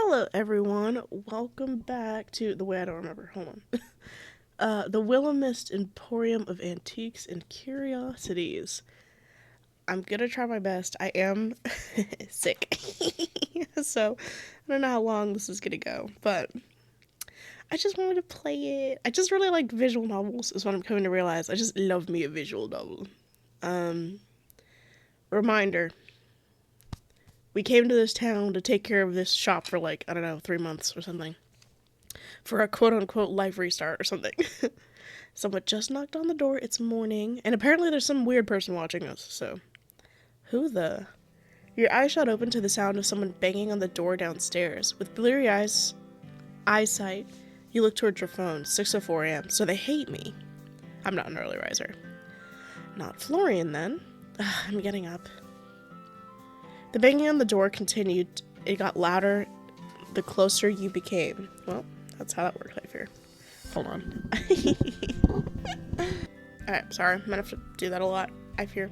Hello, everyone. Welcome back to the way I don't remember. Hold on. The Willowmist Emporium of Antiques and Curiosities. I'm gonna try my best. I am sick, so I don't know how long this is gonna go, but I just wanted to play it. I just really like visual novels. Is what I'm coming to realize. I just love me a visual novel. Um, Reminder: we came to this town to take care of this shop for like I don't know 3 months or something. For a quote-unquote life restart or something. Someone just knocked on the door. It's morning. And apparently there's some weird person watching us, so... Who the... Your eyes shot open to the sound of someone banging on the door downstairs. With bleary eyesight, you look towards your phone. 6:04 a.m. So they hate me. I'm not an early riser. Not Florian, then. I'm getting up. The banging on the door continued. It got louder the closer you became. Well, that's how that works, I fear. Hold on. Alright, sorry. I'm gonna have to do that a lot, I fear.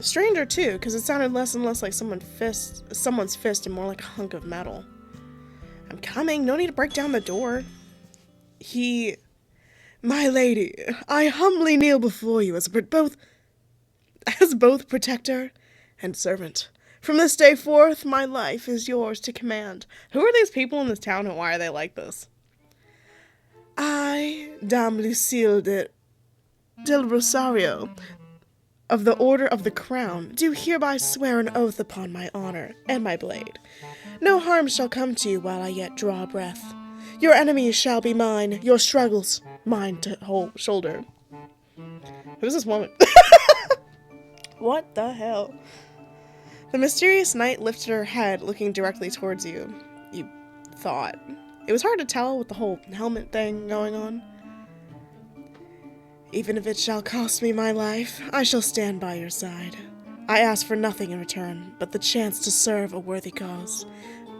Stranger, too, because it sounded less and less like someone's fist and more like a hunk of metal. I'm coming. No need to break down the door. My lady, I humbly kneel before you as both protector and servant. From this day forth, my life is yours to command. Who are these people in this town and why are they like this? I, Dame Lucille del Rosario, of the Order of the Crown, do hereby swear an oath upon my honor and my blade. No harm shall come to you while I yet draw breath. Your enemies shall be mine, your struggles mine to shoulder. Who's this woman? What the hell? The mysterious knight lifted her head, looking directly towards you. You thought. It was hard to tell with the whole helmet thing going on. Even if it shall cost me my life, I shall stand by your side. I ask for nothing in return, but the chance to serve a worthy cause.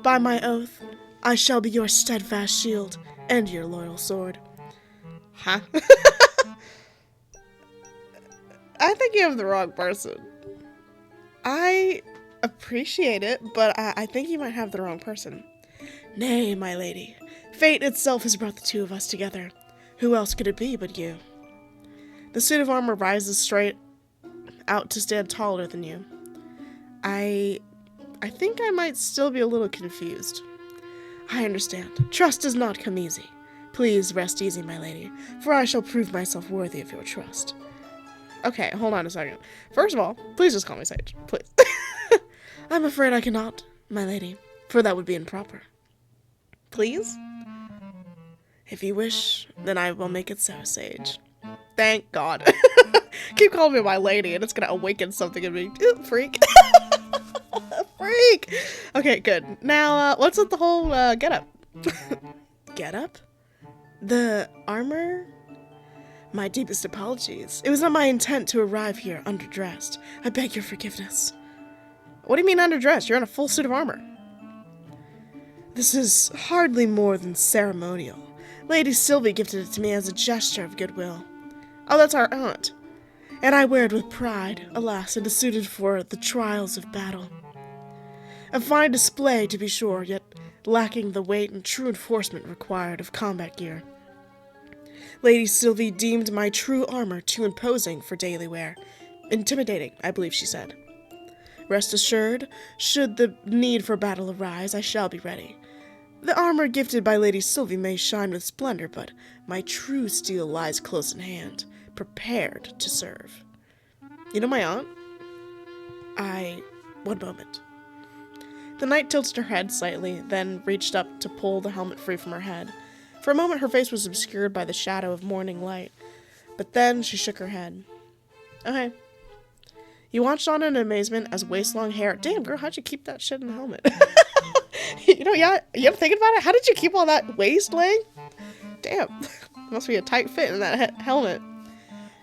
By my oath, I shall be your steadfast shield and your loyal sword. Huh? I think you have the wrong person. I appreciate it, but I think you might have the wrong person. Nay, my lady. Fate itself has brought the two of us together. Who else could it be but you? The suit of armor rises straight out to stand taller than you. I think I might still be a little confused. I understand. Trust does not come easy. Please rest easy, my lady, for I shall prove myself worthy of your trust. Okay, hold on a second. First of all, please just call me Sage. Please. I'm afraid I cannot, my lady, for that would be improper. Please? If you wish, then I will make it so, Sage. Thank God. Keep calling me my lady, and it's gonna awaken something in me. Ew, freak. Freak! Okay, good. Now, what's with the whole, get-up? Get-up? The armor? My deepest apologies. It was not my intent to arrive here underdressed. I beg your forgiveness. What do you mean underdressed? You're in a full suit of armor. This is hardly more than ceremonial. Lady Sylvie gifted it to me as a gesture of goodwill. Oh, that's our aunt. And I wear it with pride. Alas, it is suited for the trials of battle. A fine display, to be sure, yet lacking the weight and true enforcement required of combat gear. Lady Sylvie deemed my true armor too imposing for daily wear. Intimidating, I believe she said. Rest assured, should the need for battle arise, I shall be ready. The armor gifted by Lady Sylvie may shine with splendor, but my true steel lies close in hand, prepared to serve. You know my aunt? One moment. The knight tilted her head slightly, then reached up to pull the helmet free from her head. For a moment her face was obscured by the shadow of morning light, but then she shook her head. Okay. You watched on in amazement as waist-long hair... Damn, girl, how'd you keep that shit in the helmet? Yeah, you ever think about it? How did you keep all that waist length? Damn, must be a tight fit in that helmet.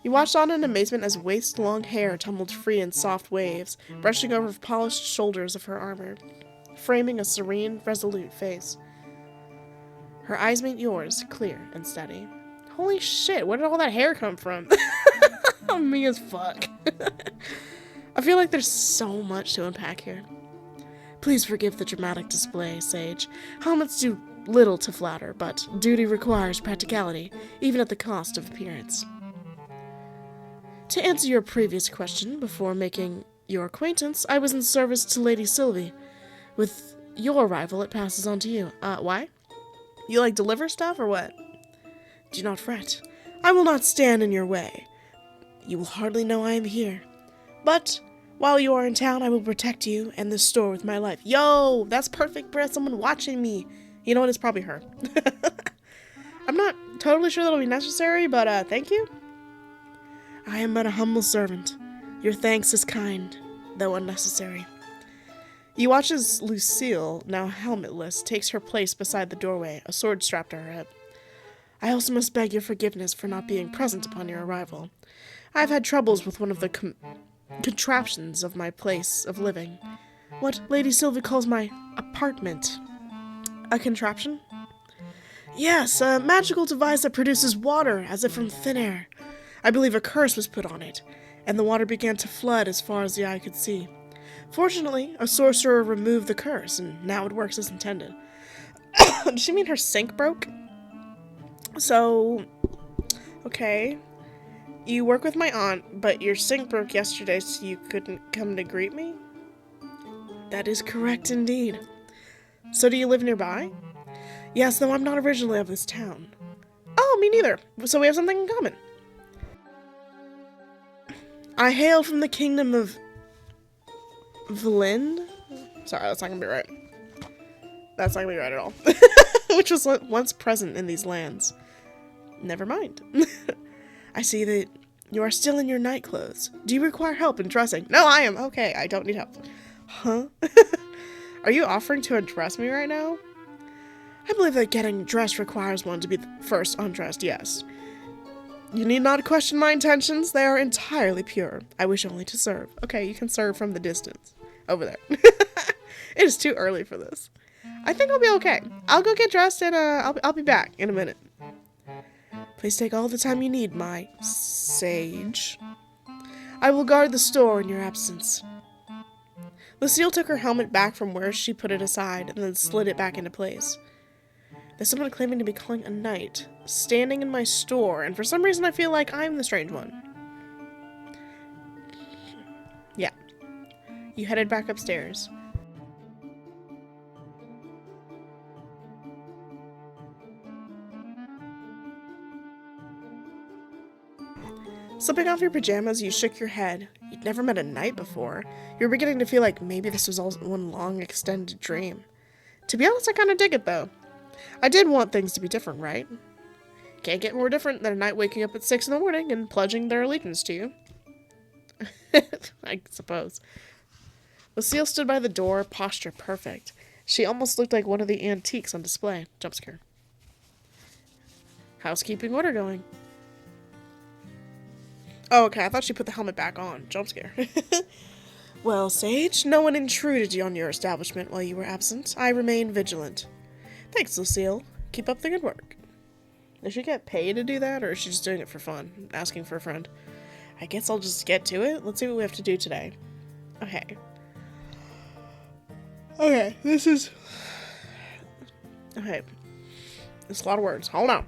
You watched on in amazement as waist-long hair tumbled free in soft waves, brushing over the polished shoulders of her armor, framing a serene, resolute face. Her eyes met yours, clear and steady. Holy shit, where did all that hair come from? Me as fuck. I feel like there's so much to unpack here. Please forgive the dramatic display, Sage. Helmets do little to flatter, but duty requires practicality, even at the cost of appearance. To answer your previous question, before making your acquaintance, I was in service to Lady Sylvie. With your arrival, it passes on to you. Why? You like deliver stuff, or what? Do not fret. I will not stand in your way. You will hardly know I am here. But while you are in town, I will protect you and this store with my life. Yo, that's perfect, bruh. Someone watching me. You know what? It's probably her. I'm not totally sure that'll be necessary, but thank you. I am but a humble servant. Your thanks is kind, though unnecessary. You watch as Lucille, now helmetless, takes her place beside the doorway, a sword strapped to her hip. I also must beg your forgiveness for not being present upon your arrival. I have had troubles with one of the contraptions of my place of living. What Lady Sylvie calls my apartment. A contraption? Yes, a magical device that produces water, as if from thin air. I believe a curse was put on it, and the water began to flood as far as the eye could see. Fortunately, a sorcerer removed the curse, and now it works as intended. Does she mean her sink broke? So, okay. You work with my aunt, but your sink broke yesterday, so you couldn't come to greet me? That is correct indeed. So do you live nearby? Yes, though I'm not originally of this town. Oh, me neither. So we have something in common. I hail from the kingdom of Vlind? Sorry, that's not gonna be right. That's not gonna be right at all. Which was once present in these lands. Never mind. I see that you are still in your night clothes. Do you require help in dressing? No, I am. Okay, I don't need help. Huh? Are you offering to undress me right now? I believe that getting dressed requires one to be first undressed, yes. You need not question my intentions. They are entirely pure. I wish only to serve. Okay, you can serve from the distance. Over there. It is too early for this. I think I'll be okay. I'll go get dressed and I'll be back in a minute. Please take all the time you need, my sage. I will guard the store in your absence. Lucille took her helmet back from where she put it aside and then slid it back into place. There's someone claiming to be calling a knight, standing in my store, and for some reason I feel like I'm the strange one. Yeah. You headed back upstairs. Slipping off your pajamas, you shook your head. You'd never met a knight before. You were beginning to feel like maybe this was all one long, extended dream. To be honest, I kind of dig it, though. I did want things to be different, right? Can't get more different than a knight waking up at 6 in the morning and pledging their allegiance to you. I suppose. Lucille stood by the door, posture perfect. She almost looked like one of the antiques on display. Jump scare. Housekeeping order going. Oh, okay, I thought she put the helmet back on. Jump scare. Well, Sage, no one intruded on your establishment while you were absent. I remain vigilant. Thanks, Lucille. Keep up the good work. Does she get paid to do that, or is she just doing it for fun? Asking for a friend. I guess I'll just get to it. Let's see what we have to do today. Okay. Okay, this is... Okay. It's a lot of words. Hold on.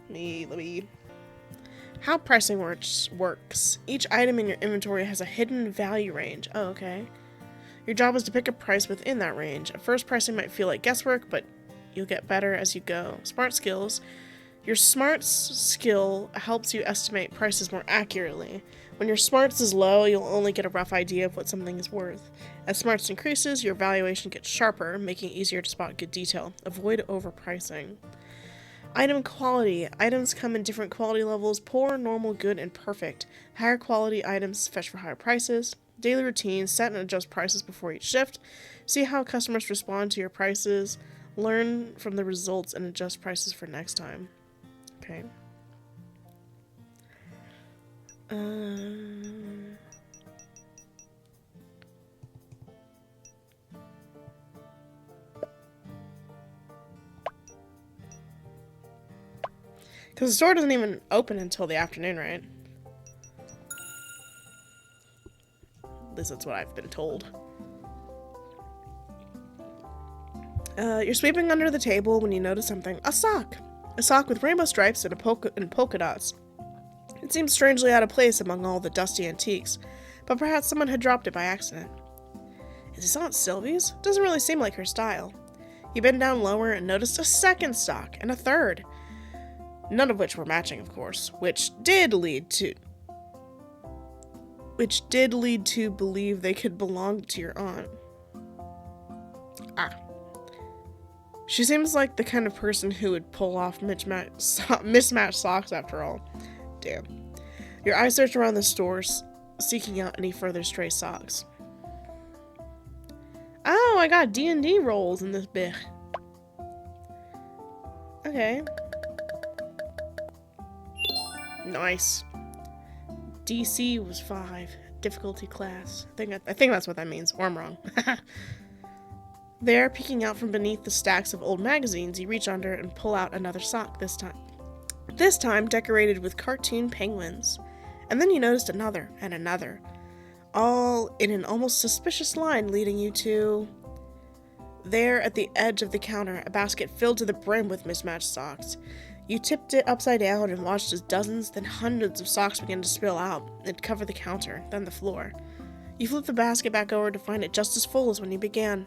Let me... How pricing works. Each item in your inventory has a hidden value range. Oh, okay. Your job is to pick a price within that range. At first, pricing might feel like guesswork, but you'll get better as you go. Smart skills. Your smarts skill helps you estimate prices more accurately. When your smarts is low, you'll only get a rough idea of what something is worth. As smarts increases, your valuation gets sharper, making it easier to spot good detail. Avoid overpricing. Item quality. Items come in different quality levels: poor, normal, good, and perfect. Higher quality items fetch for higher prices. Daily routines. Set and adjust prices before each shift. See how customers respond to your prices. Learn from the results and adjust prices for next time. Okay. Because the store doesn't even open until the afternoon, right? At least that's what I've been told. You're sweeping under the table when you notice something. A sock! A sock with rainbow stripes and polka dots. It seems strangely out of place among all the dusty antiques, but perhaps someone had dropped it by accident. Is this Aunt Sylvie's? Doesn't really seem like her style. You bend down lower and noticed a second sock, and a third. None of which were matching, of course, which did lead to believe they could belong to your aunt. She seems like the kind of person who would pull off mismatched socks after all. Damn. Your eyes search around the stores, seeking out any further stray socks. Oh, I got D&D rolls in this bit. Okay. Nice. DC was 5. Difficulty class. I think that's what that means, or I'm wrong. There, peeking out from beneath the stacks of old magazines, you reach under and pull out another sock this time. This time decorated with cartoon penguins. And then you noticed another and another, all in an almost suspicious line leading you to... There, at the edge of the counter, a basket filled to the brim with mismatched socks. You tipped it upside down and watched as dozens, then hundreds of socks began to spill out and cover the counter, then the floor. You flipped the basket back over to find it just as full as when you began.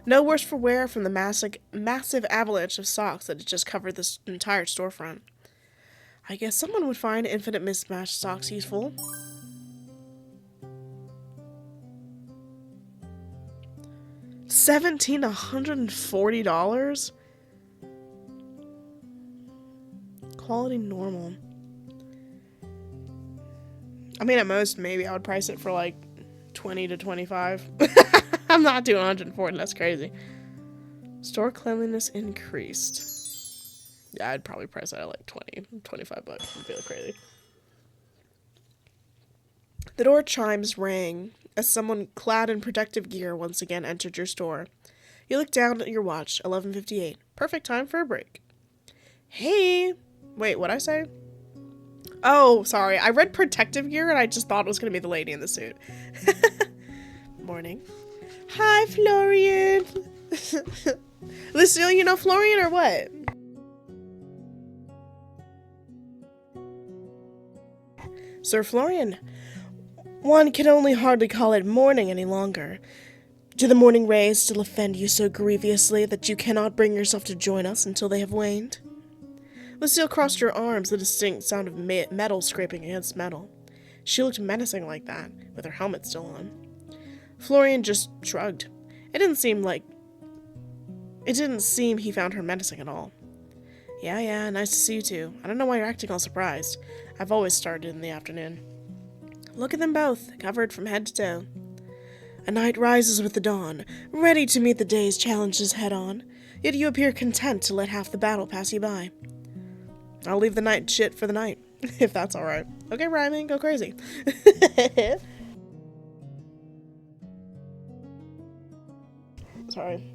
No worse for wear from the massive avalanche of socks that had just covered this entire storefront. I guess someone would find infinite mismatched socks useful. $1,740? Quality normal. I mean, at most, maybe I would price it for like 20 to 25. I'm not doing 140, that's crazy. Store cleanliness increased. Yeah, I'd probably price it at like 20, 25 bucks. I'd feel crazy. The door chimes rang as someone clad in protective gear once again entered your store. You look down at your watch, 11:58. Perfect time for a break. Hey! Wait, what'd I say? Oh, sorry. I read protective gear and I just thought it was going to be the lady in the suit. Morning. Hi, Florian! Lucille, you know Florian or what? Sir Florian, one can only hardly call it morning any longer. Do the morning rays still offend you so grievously that you cannot bring yourself to join us until they have waned? Lucille crossed her arms, the distinct sound of metal scraping against metal. She looked menacing like that, with her helmet still on. Florian just shrugged. It didn't seem he found her menacing at all. Yeah, nice to see you too. I don't know why you're acting all surprised. I've always started in the afternoon. Look at them both, covered from head to toe. A night rises with the dawn, ready to meet the day's challenges head-on, yet you appear content to let half the battle pass you by. I'll leave the night shit for the night, if that's alright. Okay, rhyming, go crazy. Sorry.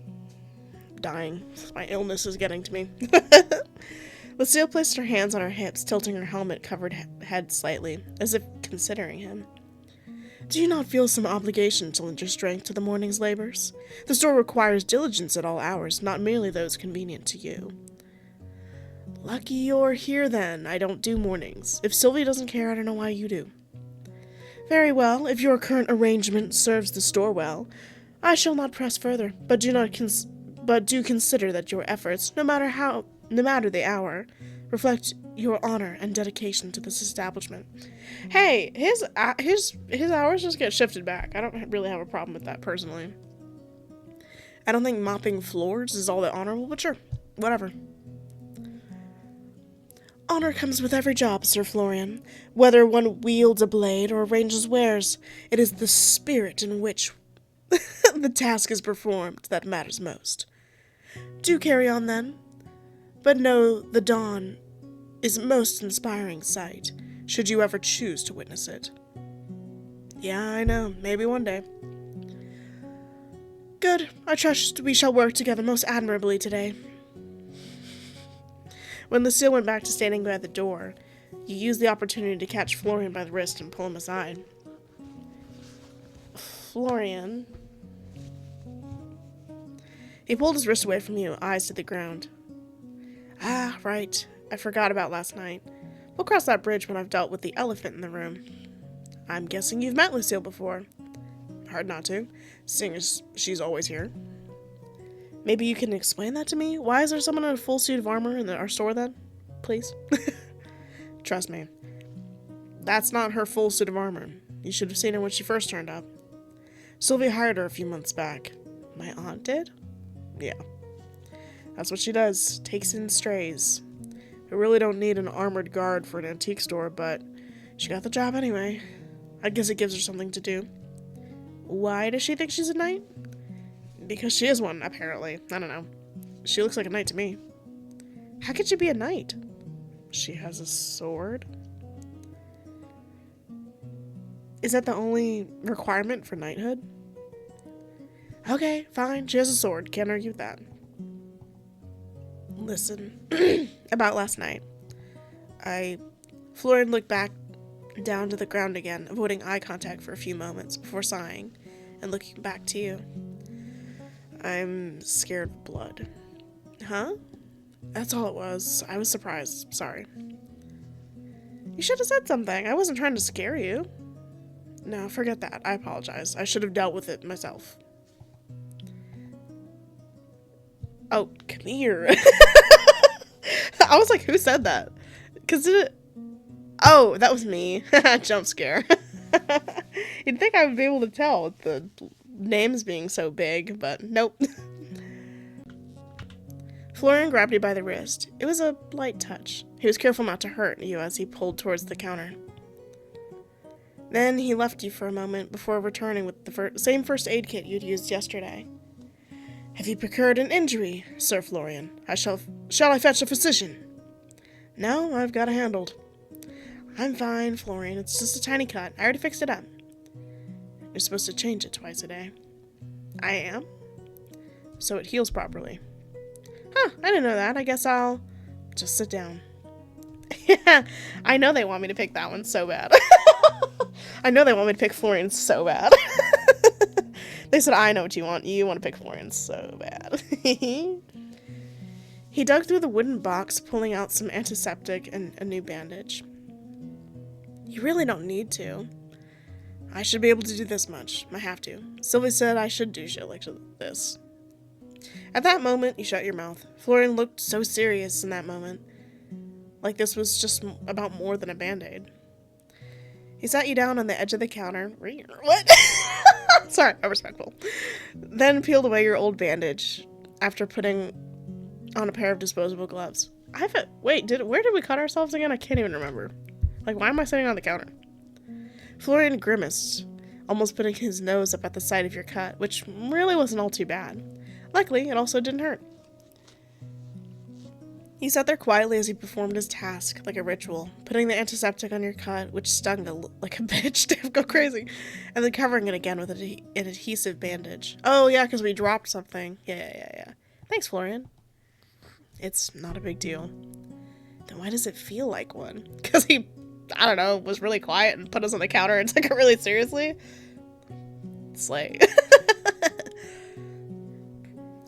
I'm dying. My illness is getting to me. Lucille placed her hands on her hips, tilting her helmet-covered head slightly, as if considering him. Do you not feel some obligation to lend your strength to the morning's labors? The store requires diligence at all hours, not merely those convenient to you. Lucky you're here, then. I don't do mornings. If Sylvie doesn't care, I don't know why you do. Very well. If your current arrangement serves the store well, I shall not press further, but do consider that your efforts, no matter the hour, reflect your honor and dedication to this establishment. Hey, his hours just get shifted back. I don't really have a problem with that, personally. I don't think mopping floors is all that honorable, but sure, whatever. Honor comes with every job, Sir Florian. Whether one wields a blade or arranges wares, it is the spirit in which the task is performed that matters most. Do carry on, then. But know the dawn is a most inspiring sight, should you ever choose to witness it. Yeah, I know. Maybe one day. Good. I trust we shall work together most admirably today. When Lucille went back to standing by the door, you used the opportunity to catch Florian by the wrist and pull him aside. Florian... He pulled his wrist away from you, eyes to the ground. Ah, right. I forgot about last night. We'll cross that bridge when I've dealt with the elephant in the room. I'm guessing you've met Lucille before. Hard not to, seeing as she's always here. Maybe you can explain that to me? Why is there someone in a full suit of armor in our store then? Please? Trust me. That's not her full suit of armor. You should have seen her when she first turned up. Sylvia hired her a few months back. My aunt did? Yeah. That's what she does. Takes in strays. We really don't need an armored guard for an antique store, but she got the job anyway. I guess it gives her something to do. Why does she think she's a knight? Because she is one, apparently. I don't know. She looks like a knight to me. How could she be a knight? She has a sword? Is that the only requirement for knighthood? Okay, fine. She has a sword. Can't argue with that. Listen, about last night. Florian looked back down to the ground again, avoiding eye contact for a few moments before sighing and looking back to you. I'm scared of blood. Huh? That's all it was. I was surprised. Sorry. You should have said something. I wasn't trying to scare you. No, forget that. I apologize. I should have dealt with it myself. Oh, come here. I was like, who said that? Oh, that was me. Jump scare. You'd think I would be able to tell with the names being so big, but nope. Florian grabbed you by the wrist. It was a light touch. He was careful not to hurt you as he pulled towards the counter. Then he left you for a moment before returning with the same first aid kit you'd used yesterday. Have you procured an injury, Sir Florian? Shall I fetch a physician? No, I've got it handled. I'm fine, Florian. It's just a tiny cut. I already fixed it up. You're supposed to change it twice a day. I am? So it heals properly. Huh, I didn't know that. I guess I'll just sit down. Yeah, I know they want me to pick that one so bad. I know they want me to pick Florian so bad. They said, I know what you want. You want to pick Florian so bad. He dug through the wooden box, pulling out some antiseptic and a new bandage. You really don't need to. I should be able to do this much. I have to. Sylvie said I should do shit like this. At that moment, you shut your mouth. Florian looked so serious in that moment. Like this was just about more than a band-aid. He sat you down on the edge of the counter. What? Sorry, I'm respectful. Then peeled away your old bandage after putting on a pair of disposable gloves. Where did we cut ourselves again? I can't even remember. Like, why am I sitting on the counter? Florian grimaced, almost putting his nose up at the side of your cut, which really wasn't all too bad. Luckily, it also didn't hurt. He sat there quietly as he performed his task, like a ritual, putting the antiseptic on your cut, which stung like a bitch. Damn, go crazy. And then covering it again with an adhesive bandage. Oh, yeah, because we dropped something. Yeah. Thanks, Florian. It's not a big deal. Then why does it feel like one? Because he, I don't know, was really quiet and put us on the counter and took it really seriously? Slay.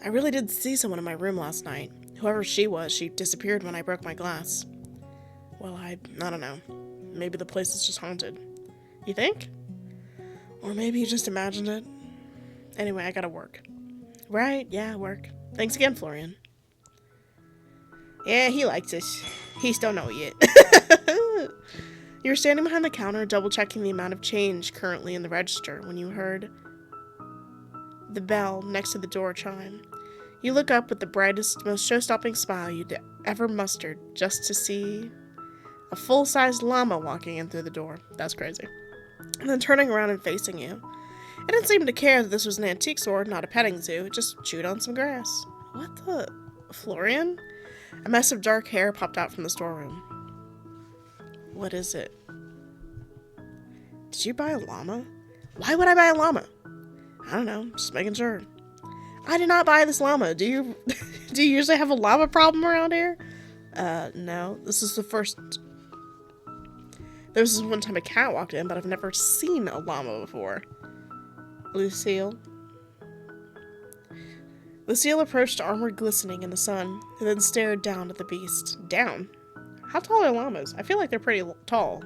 I really did see someone in my room last night. Whoever she was, she disappeared when I broke my glass. Well, I don't know. Maybe the place is just haunted. You think? Or maybe you just imagined it. Anyway, I gotta work. Right, yeah, work. Thanks again, Florian. Yeah, he likes us. He still know yet. You were standing behind the counter, double-checking the amount of change currently in the register when you heard the bell next to the door chime. You look up with the brightest, most show-stopping smile you'd ever mustered just to see a full-sized llama walking in through the door. That's crazy. And then turning around and facing you. It didn't seem to care that this was an antique store, not a petting zoo. It just chewed on some grass. What the? Florian? A mess of dark hair popped out from the storeroom. What is it? Did you buy a llama? Why would I buy a llama? I don't know, just making sure. I did not buy this llama. Do you usually have a llama problem around here? No. This is the first. There was this one time a cat walked in, but I've never seen a llama before. Lucille. Lucille approached, armor glistening in the sun, and then stared down at the beast. Down? How tall are llamas? I feel like they're pretty tall.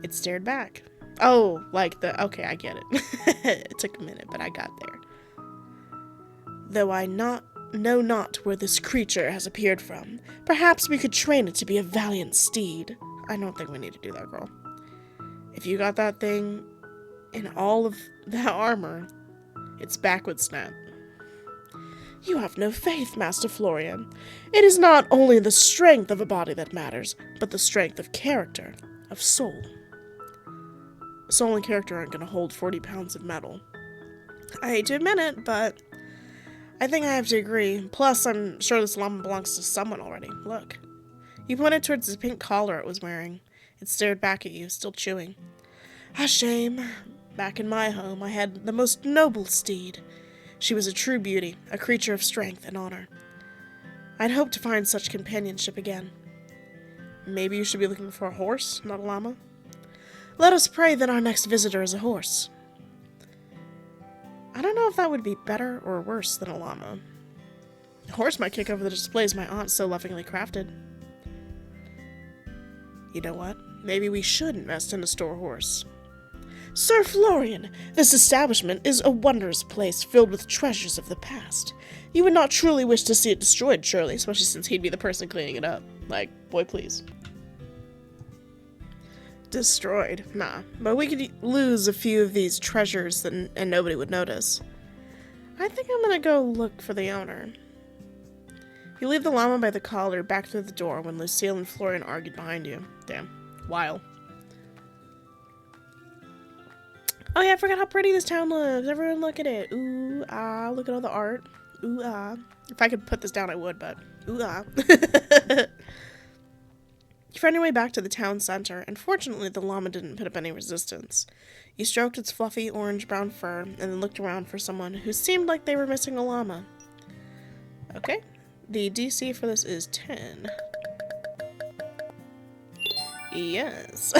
It stared back. Oh, like the... Okay, I get it. It took a minute, but I got there. Though I know not where this creature has appeared from, perhaps we could train it to be a valiant steed. I don't think we need to do that, girl. If you got that thing in all of that armor, it's backward snap. You have no faith, Master Florian. It is not only the strength of a body that matters, but the strength of character, of soul. Soul and character aren't going to hold 40 pounds of metal. I hate to admit it, but I think I have to agree. Plus, I'm sure this llama belongs to someone already. Look. You pointed towards the pink collar it was wearing. It stared back at you, still chewing. A shame. Back in my home, I had the most noble steed. She was a true beauty, a creature of strength and honor. I'd hoped to find such companionship again. Maybe you should be looking for a horse, not a llama? Let us pray that our next visitor is a horse. I don't know if that would be better or worse than a llama. A horse might kick over the displays my aunt so lovingly crafted. You know what? Maybe we should invest in a store horse. Sir Florian, this establishment is a wondrous place filled with treasures of the past. You would not truly wish to see it destroyed, surely, especially since he'd be the person cleaning it up. Like, boy, please. Destroyed? Nah. But we could lose a few of these treasures and nobody would notice. I think I'm gonna go look for the owner. You leave the llama by the collar back through the door when Lucille and Florian argued behind you. Damn. Wild. Oh yeah, I forgot how pretty this town looks. Everyone look at it. Ooh, ah, look at all the art. Ooh, ah. If I could put this down, I would, but ooh, ah. You find your way back to the town center, and fortunately the llama didn't put up any resistance. You stroked its fluffy orange-brown fur, and then looked around for someone who seemed like they were missing a llama. Okay. The DC for this is 10. Yes.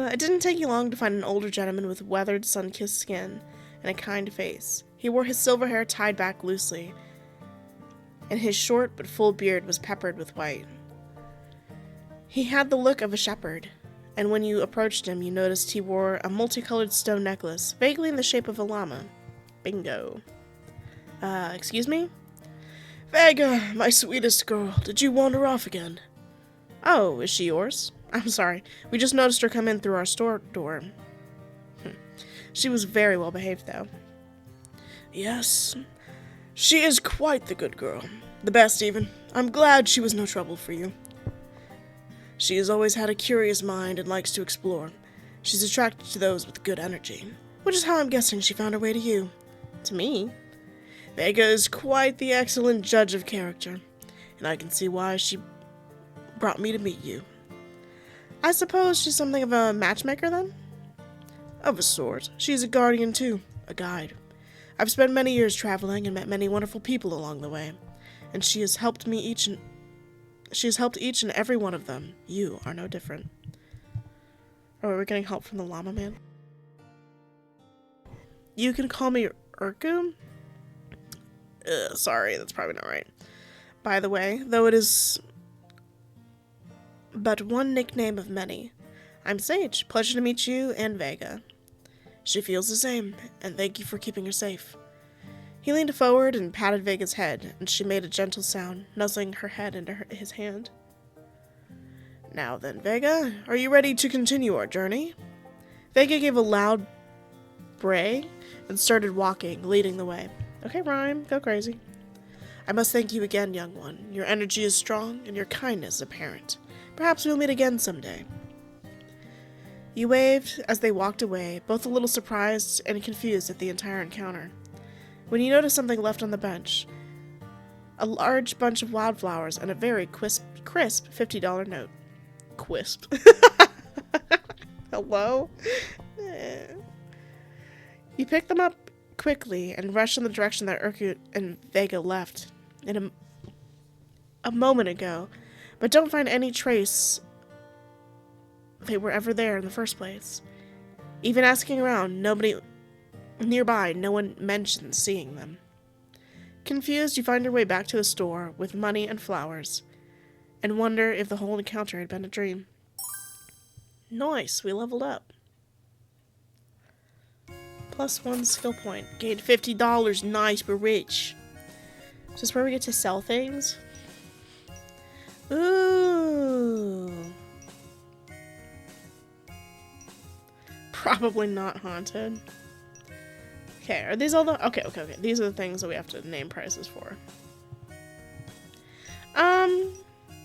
It didn't take you long to find an older gentleman with weathered, sun-kissed skin and a kind face. He wore his silver hair tied back loosely, and his short but full beard was peppered with white. He had the look of a shepherd, and when you approached him, you noticed he wore a multicolored stone necklace, vaguely in the shape of a llama. Bingo. Excuse me? Vega, my sweetest girl, did you wander off again? Oh, is she yours? I'm sorry, we just noticed her come in through our store door. She was very well behaved, though. Yes, she is quite the good girl. The best, even. I'm glad she was no trouble for you. She has always had a curious mind and likes to explore. She's attracted to those with good energy, which is how I'm guessing she found her way to you. To me? Vega is quite the excellent judge of character, and I can see why she brought me to meet you. I suppose she's something of a matchmaker, then? Of a sort. She's a guardian, too. A guide. I've spent many years traveling and met many wonderful people along the way, and she has helped each and every one of them. You are no different. Oh, are we getting help from the llama man? You can call me Urku? Sorry, that's probably not right. By the way, though it is but one nickname of many, I'm Sage. Pleasure to meet you and Vega. She feels the same, and thank you for keeping her safe. He leaned forward and patted Vega's head, and she made a gentle sound, nuzzling her head into his hand. Now then, Vega, are you ready to continue our journey? Vega gave a loud bray and started walking, leading the way. Okay, rhyme, go crazy. I must thank you again, young one. Your energy is strong, and your kindness apparent. Perhaps we'll meet again someday. You waved as they walked away, both a little surprised and confused at the entire encounter. When you noticed something left on the bench, a large bunch of wildflowers and a very crisp $50 note. Quisp. Hello? You picked them up quickly and rushed in the direction that Urku and Vega left in a moment ago, but don't find any trace they were ever there in the first place. Even asking around, nobody Nearby, no one mentions seeing them. Confused, you find your way back to the store with money and flowers, and wonder if the whole encounter had been a dream. Nice, we leveled up. +1 skill point. Gained $50. Nice, we're rich. Is this where we get to sell things? Ooh. Probably not haunted. Okay, are these all the... Okay. These are the things that we have to name prices for.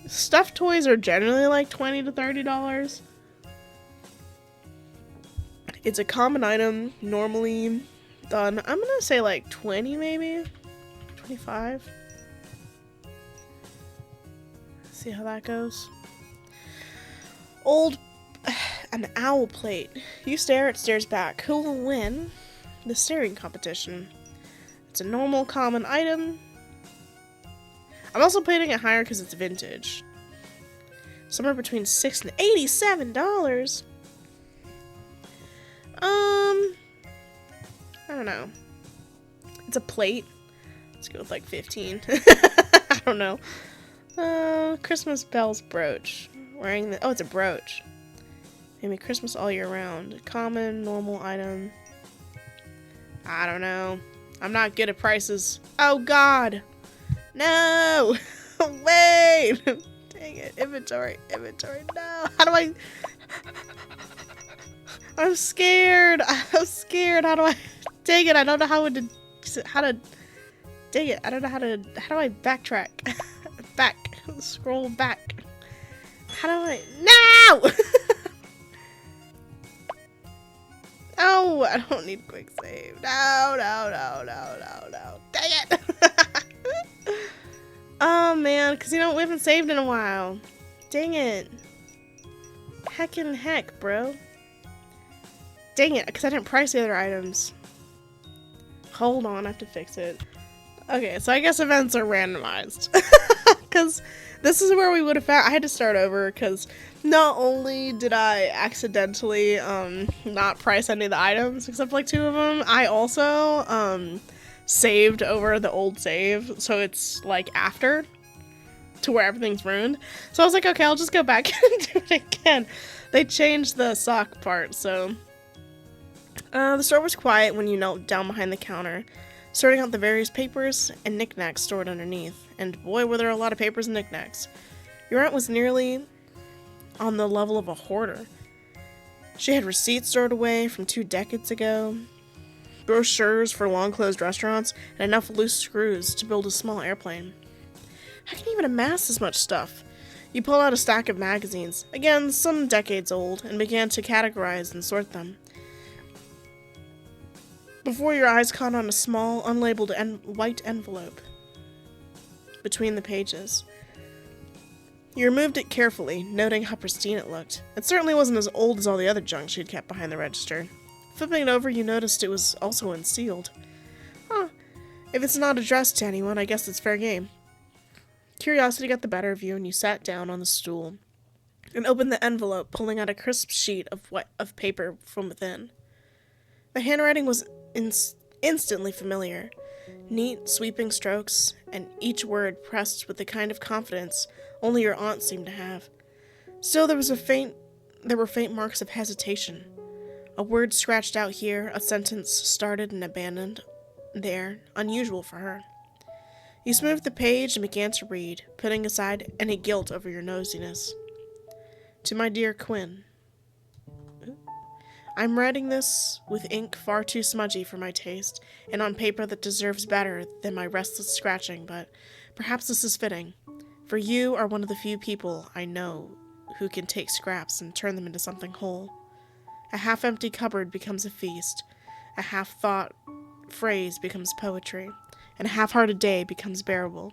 Stuffed toys are generally like $20 to $30. It's a common item, normally done. I'm gonna say like 20 maybe? 25? See how that goes. An owl plate. You stare, it stares back. Who will win the staring competition? It's a normal, common item. I'm also putting it higher because it's vintage. Somewhere between $6 and $87. I don't know. It's a plate. Let's go with like 15. I don't know. Christmas bells brooch. Wearing the... Oh, it's a brooch. Maybe Christmas all year round. Common, normal item. I don't know. I'm not good at prices. Oh, God. No. Wait. Dang it. Inventory. No. How do I... I'm scared. How do I... Dang it. I don't know how to... Dang it. I don't know how do I backtrack? Scroll back. How do I... No! Oh, I don't need quick save. No. Dang it. Oh, man. Because, we haven't saved in a while. Dang it. Heckin' heck, bro. Dang it. Because I didn't price the other items. Hold on. I have to fix it. Okay, so I guess events are randomized. Because this is where we would have found... I had to start over because not only did I accidentally not price any of the items, except like 2 of them, I also saved over the old save, so it's like after, to where everything's ruined. So I was like, okay, I'll just go back and do it again. They changed the sock part, so... the store was quiet when you knelt down behind the counter, sorting out the various papers and knickknacks stored underneath. And boy, were there a lot of papers and knickknacks. Your aunt was nearly on the level of a hoarder. She had receipts stored away from 2 decades ago, brochures for long-closed restaurants, and enough loose screws to build a small airplane. How can you even amass this much stuff? You pull out a stack of magazines, again some decades old, and began to categorize and sort them. Before your eyes caught on a small, unlabeled white envelope between the pages. You removed it carefully, noting how pristine it looked. It certainly wasn't as old as all the other junk she'd kept behind the register. Flipping it over, you noticed it was also unsealed. Huh. If it's not addressed to anyone, I guess it's fair game. Curiosity got the better of you, and you sat down on the stool and opened the envelope, pulling out a crisp sheet of paper from within. The handwriting was instantly familiar. Neat, sweeping strokes, and each word pressed with the kind of confidence only your aunt seemed to have. Still, there were faint marks of hesitation. A word scratched out here, a sentence started and abandoned there, unusual for her. You smoothed the page and began to read, putting aside any guilt over your nosiness. To my dear Quinn. I'm writing this with ink far too smudgy for my taste, and on paper that deserves better than my restless scratching, but perhaps this is fitting, for you are one of the few people I know who can take scraps and turn them into something whole. A half-empty cupboard becomes a feast, a half-thought phrase becomes poetry, and a half-hearted day becomes bearable.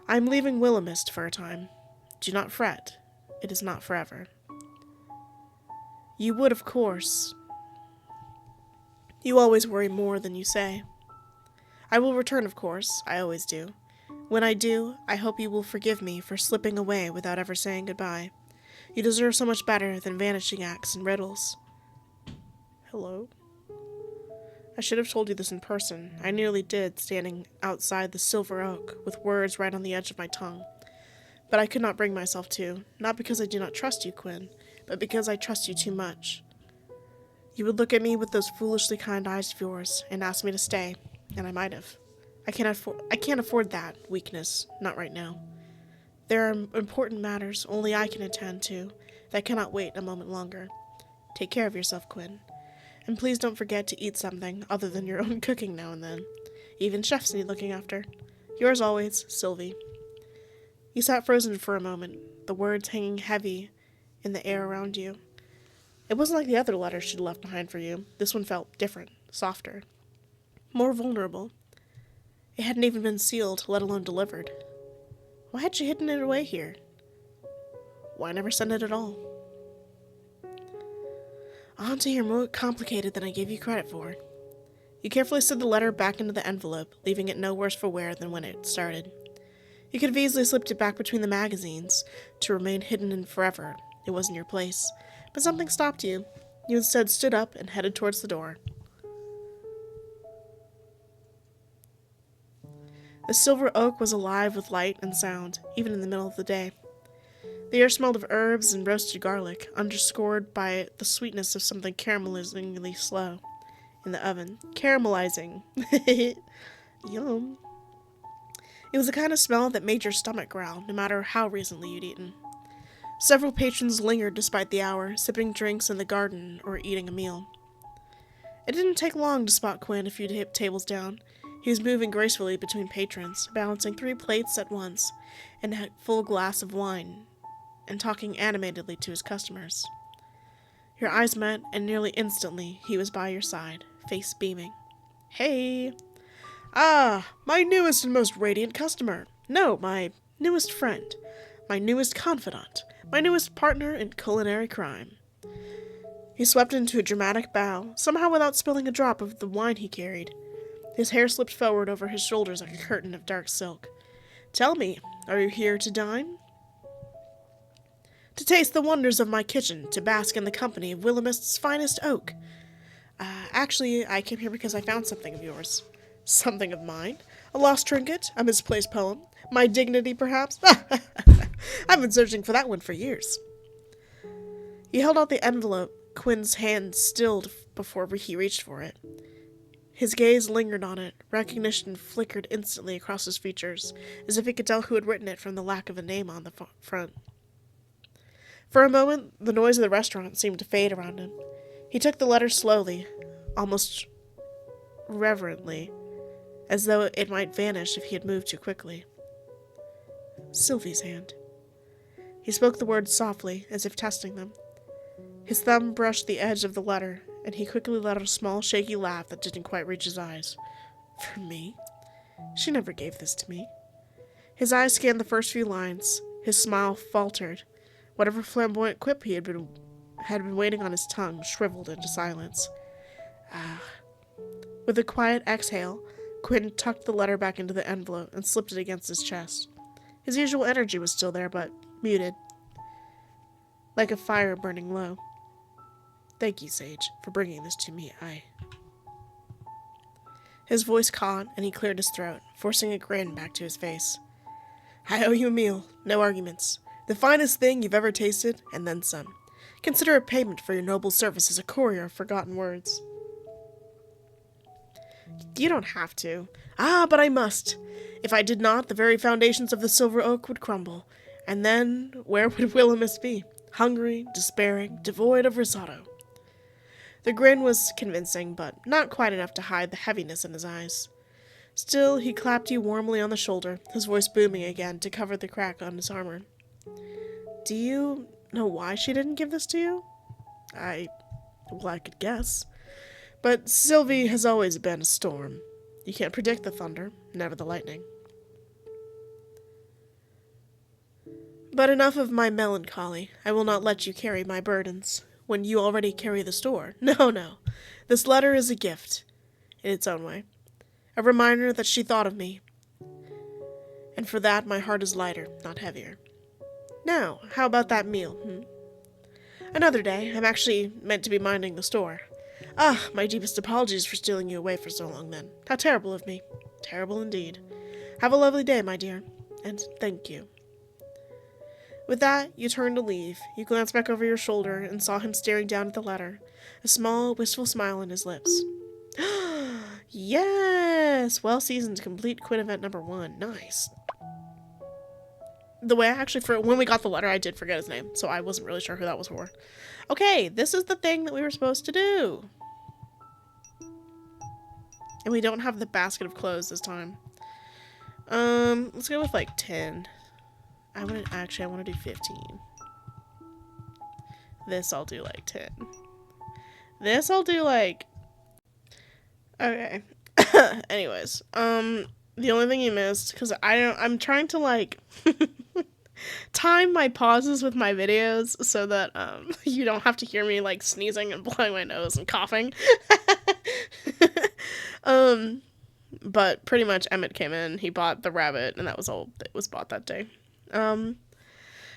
I am leaving Willowmist for a time. Do not fret. It is not forever. You would, of course. You always worry more than you say. I will return, of course. I always do. When I do, I hope you will forgive me for slipping away without ever saying goodbye. You deserve so much better than vanishing acts and riddles. Hello? I should have told you this in person. I nearly did, standing outside the Silver Oak, with words right on the edge of my tongue. But I could not bring myself to, not because I do not trust you, Quinn, but because I trust you too much. You would look at me with those foolishly kind eyes of yours and ask me to stay, and I might have. I can't afford that weakness, not right now. There are important matters only I can attend to that cannot wait a moment longer. Take care of yourself, Quinn. And please don't forget to eat something other than your own cooking now and then. Even chefs need looking after. Yours always, Sylvie. You sat frozen for a moment, the words hanging heavy in the air around you. It wasn't like the other letters she'd left behind for you. This one felt different, softer, more vulnerable. It hadn't even been sealed, let alone delivered. Why had she hidden it away here? Why never send it at all? Auntie, you're more complicated than I gave you credit for. You carefully slid the letter back into the envelope, leaving it no worse for wear than when it started. You could have easily slipped it back between the magazines, to remain hidden and forever. It wasn't your place. But something stopped you. You instead stood up and headed towards the door. The Silver Oak was alive with light and sound, even in the middle of the day. The air smelled of herbs and roasted garlic, underscored by the sweetness of something caramelizingly slow in the oven. Caramelizing. Yum. It was the kind of smell that made your stomach growl, no matter how recently you'd eaten. Several patrons lingered despite the hour, sipping drinks in the garden or eating a meal. It didn't take long to spot Quinn a few tables down. He was moving gracefully between patrons, balancing 3 plates at once, and a full glass of wine, and talking animatedly to his customers. Your eyes met, and nearly instantly he was by your side, face beaming. Hey! Ah, my newest and most radiant customer. No, my newest friend. My newest confidant. My newest partner in culinary crime. He swept into a dramatic bow, somehow without spilling a drop of the wine he carried. His hair slipped forward over his shoulders like a curtain of dark silk. Tell me, are you here to dine? To taste the wonders of my kitchen, to bask in the company of Willowmist's finest oak. Actually, I came here because I found something of yours. Something of mine? A lost trinket? A misplaced poem? My dignity, perhaps? I've been searching for that one for years. He held out the envelope. Quinn's hand stilled before he reached for it. His gaze lingered on it. Recognition flickered instantly across his features, as if he could tell who had written it from the lack of a name on the front. For a moment, the noise of the restaurant seemed to fade around him. He took the letter slowly, almost reverently, as though it might vanish if he had moved too quickly. Sylvie's hand. He spoke the words softly, as if testing them. His thumb brushed the edge of the letter, and he quickly let out a small, shaky laugh that didn't quite reach his eyes. For me? She never gave this to me. His eyes scanned the first few lines. His smile faltered. Whatever flamboyant quip he had been waiting on his tongue shriveled into silence. With a quiet exhale, Quinn tucked the letter back into the envelope and slipped it against his chest. His usual energy was still there, but muted, like a fire burning low. Thank you, Sage, for bringing this to me. His voice caught, and he cleared his throat, forcing a grin back to his face. I owe you a meal. No arguments. The finest thing you've ever tasted, and then some. Consider it payment for your noble service as a courier of forgotten words. You don't have to. But I must. If I did not, the very foundations of the Silver Oak would crumble. And then, where would Willowmist be? Hungry, despairing, devoid of risotto. The grin was convincing, but not quite enough to hide the heaviness in his eyes. Still, he clapped you warmly on the shoulder, his voice booming again to cover the crack on his armor. Do you know why she didn't give this to you? I could guess. But Sylvie has always been a storm. You can't predict the thunder, never the lightning. But enough of my melancholy. I will not let you carry my burdens, when you already carry the store. No. This letter is a gift, in its own way. A reminder that she thought of me. And for that, my heart is lighter, not heavier. Now, how about that meal, Another day. I'm actually meant to be minding the store. Ah, my deepest apologies for stealing you away for so long then. How terrible of me. Terrible indeed. Have a lovely day, my dear. And thank you. With that, you turned to leave. You glanced back over your shoulder and saw him staring down at the letter, a small, wistful smile on his lips. Yes! Well-seasoned complete quit event number 1. Nice. The way I actually, when we got the letter, I did forget his name, so I wasn't really sure who that was for. Okay, this is the thing that we were supposed to do. And we don't have the basket of clothes this time. Let's go with like 10. I want to do 15. This I'll do like 10. This I'll do like... Okay. Anyways, the only thing you missed, because I'm trying to like time my pauses with my videos so that you don't have to hear me like sneezing and blowing my nose and coughing. But pretty much Emmett came in, he bought the rabbit, and that was all that was bought that day. As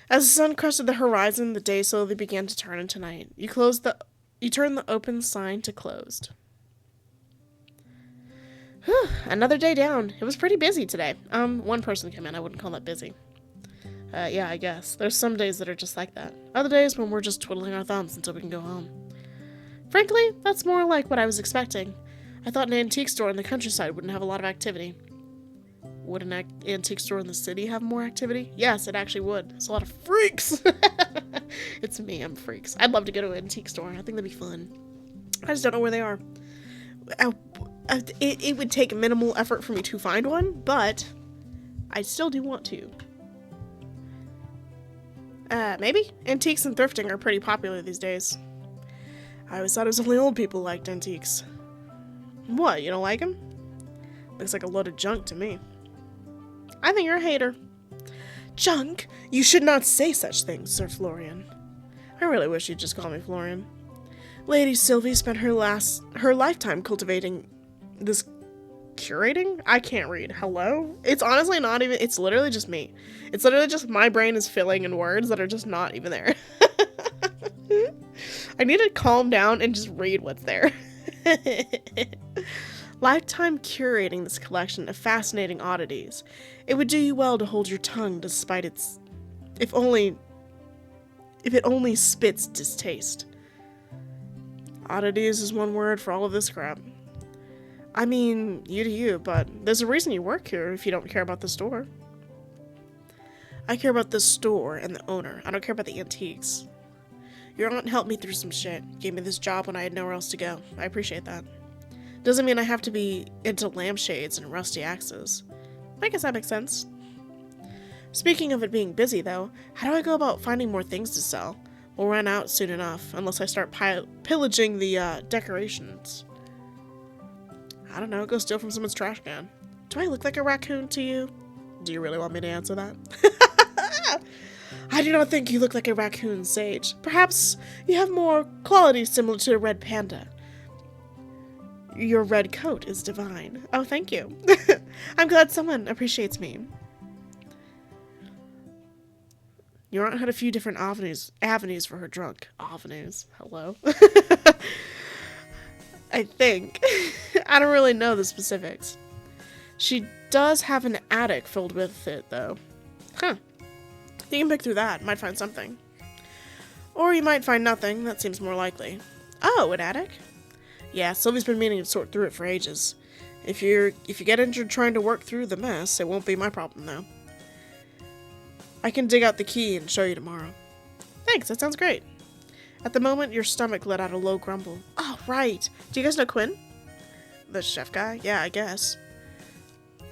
the sun crested the horizon, the day slowly began to turn into night. You turned the open sign to closed. Whew, another day down. It was pretty busy today. One person came in. I wouldn't call that busy. Yeah, I guess. There's some days that are just like that. Other days when we're just twiddling our thumbs until we can go home. Frankly, that's more like what I was expecting. I thought an antique store in the countryside wouldn't have a lot of activity. Would an antique store in the city have more activity? Yes, it actually would. There's a lot of freaks. It's me, I'm freaks. I'd love to go to an antique store. I think that'd be fun. I just don't know where they are. It would take minimal effort for me to find one, but I still do want to. Maybe? Antiques and thrifting are pretty popular these days. I always thought it was only old people liked antiques. What, you don't like them? Looks like a load of junk to me. I think you're a hater. Junk? You should not say such things, Sir Florian. I really wish you'd just call me Florian. Lady Sylvie spent her lifetime cultivating this... Curating? I can't read. Hello? It's honestly not even... It's literally just me. It's literally just my brain is filling in words that are just not even there. I need to calm down and just read what's there. Lifetime curating this collection of fascinating oddities. It would do you well to hold your tongue despite its... If it only spits distaste. Oddities is one word for all of this crap. I mean, you to you, but there's a reason you work here if you don't care about the store. I care about the store and the owner. I don't care about the antiques. Your aunt helped me through some shit. Gave me this job when I had nowhere else to go. I appreciate that. Doesn't mean I have to be into lampshades and rusty axes. I guess that makes sense. Speaking of it being busy, though, how do I go about finding more things to sell? We'll run out soon enough, unless I start pillaging the decorations. I don't know, go steal from someone's trash can. Do I look like a raccoon to you? Do you really want me to answer that? I do not think you look like a raccoon, Sage. Perhaps you have more qualities similar to a red panda. Your red coat is divine. Oh, thank you. I'm glad someone appreciates me. Your aunt had a few different avenues for her drunk. Avenues. Hello? I think. I don't really know the specifics. She does have an attic filled with it, though. Huh. You can pick through that. Might find something. Or you might find nothing. That seems more likely. Oh, an attic? Yeah, Sylvie's been meaning to sort through it for ages. If you get injured trying to work through the mess, it won't be my problem, though. I can dig out the key and show you tomorrow. Thanks, that sounds great. At the moment, your stomach let out a low grumble. Oh, right. Do you guys know Quinn? The chef guy? Yeah, I guess.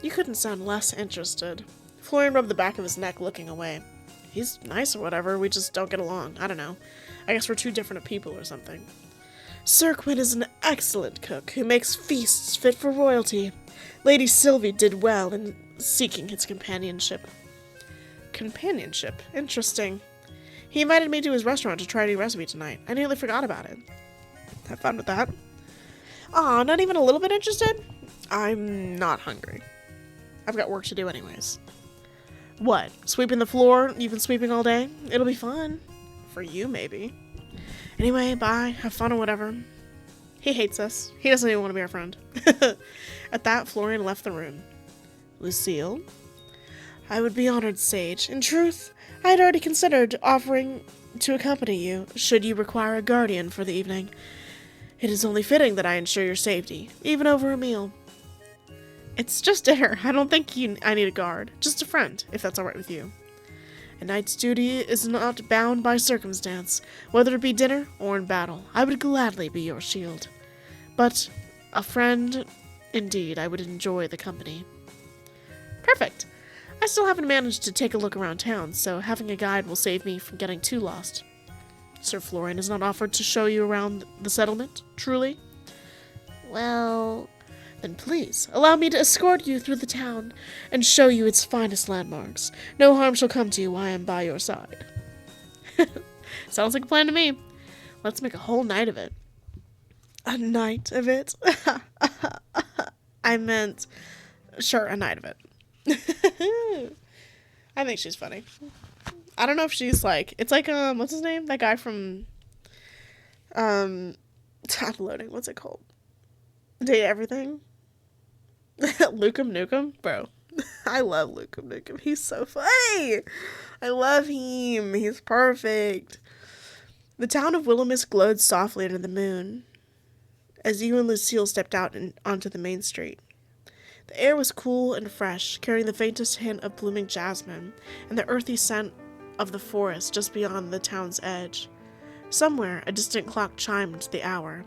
You couldn't sound less interested. Florian rubbed the back of his neck, looking away. He's nice or whatever, we just don't get along. I don't know. I guess we're too different of people or something. Sir Quinn is an excellent cook who makes feasts fit for royalty. Lady Sylvie did well in seeking his companionship. Companionship? Interesting. He invited me to his restaurant to try a new recipe tonight. I nearly forgot about it. Have fun with that. Aw, not even a little bit interested? I'm not hungry. I've got work to do anyways. What? Sweeping the floor? You've been sweeping all day? It'll be fun. For you, maybe. Anyway, bye. Have fun or whatever. He hates us. He doesn't even want to be our friend. At that, Florian left the room. Lucille? I would be honored, Sage. In truth, I had already considered offering to accompany you, should you require a guardian for the evening. It is only fitting that I ensure your safety, even over a meal. It's just dinner. I don't think I need a guard. Just a friend, if that's alright with you. A knight's duty is not bound by circumstance, whether it be dinner or in battle. I would gladly be your shield. But a friend, indeed, I would enjoy the company. Perfect. I still haven't managed to take a look around town, so having a guide will save me from getting too lost. Sir Florian has not offered to show you around the settlement, truly? Well, then please, allow me to escort you through the town and show you its finest landmarks. No harm shall come to you while I am by your side. Sounds like a plan to me. Let's make a whole night of it. A night of it? I meant, sure, a night of it. I think she's funny. I don't know if she's like, it's like, what's his name? That guy from, Top Loading, what's it called? Date Everything? Lukem Nukem? Bro, I love Lukem Nukem. He's so funny. I love him. He's perfect. The town of Willowmist glowed softly under the moon as you and Lucille stepped out onto the main street. The air was cool and fresh, carrying the faintest hint of blooming jasmine and the earthy scent of the forest just beyond the town's edge. Somewhere, a distant clock chimed the hour,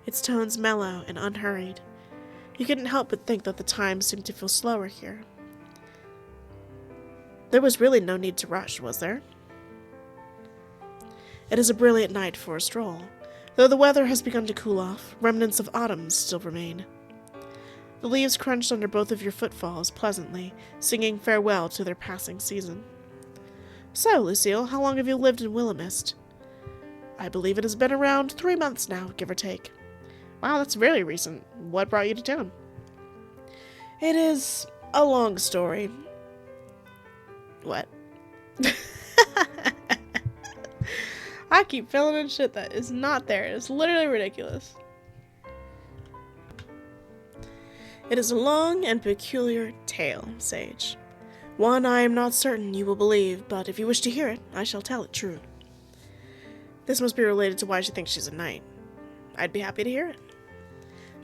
its tones mellow and unhurried. You couldn't help but think that the time seemed to feel slower here. There was really no need to rush, was there? It is a brilliant night for a stroll. Though the weather has begun to cool off, remnants of autumn still remain. The leaves crunched under both of your footfalls pleasantly, singing farewell to their passing season. So, Lucille, how long have you lived in Willowmist? I believe it has been around 3 months now, give or take. Wow, that's very recent. What brought you to town? It is a long story. What? I keep filling in shit that is not there. It's literally ridiculous. It is a long and peculiar tale, Sage. One I am not certain you will believe, but if you wish to hear it, I shall tell it true. This must be related to why she thinks she's a knight. I'd be happy to hear it.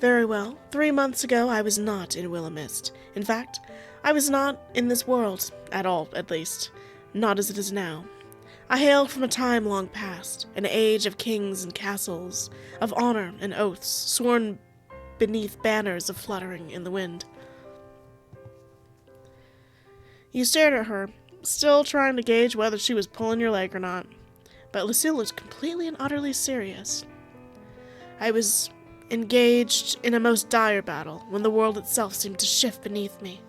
Very well. 3 months ago, I was not in Willowmist. In fact, I was not in this world, at all, at least. Not as it is now. I hail from a time long past, an age of kings and castles, of honor and oaths, sworn beneath banners of fluttering in the wind. You stared at her, still trying to gauge whether she was pulling your leg or not, but Lucille looked completely and utterly serious. I was engaged in a most dire battle, when the world itself seemed to shift beneath me.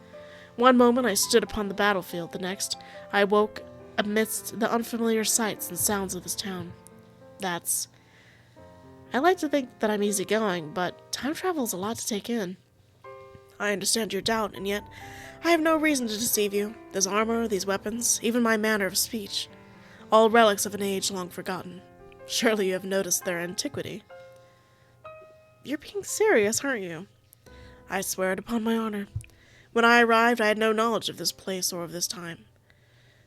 One moment I stood upon the battlefield, the next I woke amidst the unfamiliar sights and sounds of this town. I like to think that I'm easygoing, but time travel is a lot to take in. I understand your doubt, and yet I have no reason to deceive you. This armor, these weapons, even my manner of speech, all relics of an age long forgotten. Surely you have noticed their antiquity. You're being serious, aren't you? I swear it upon my honor. When I arrived, I had no knowledge of this place or of this time.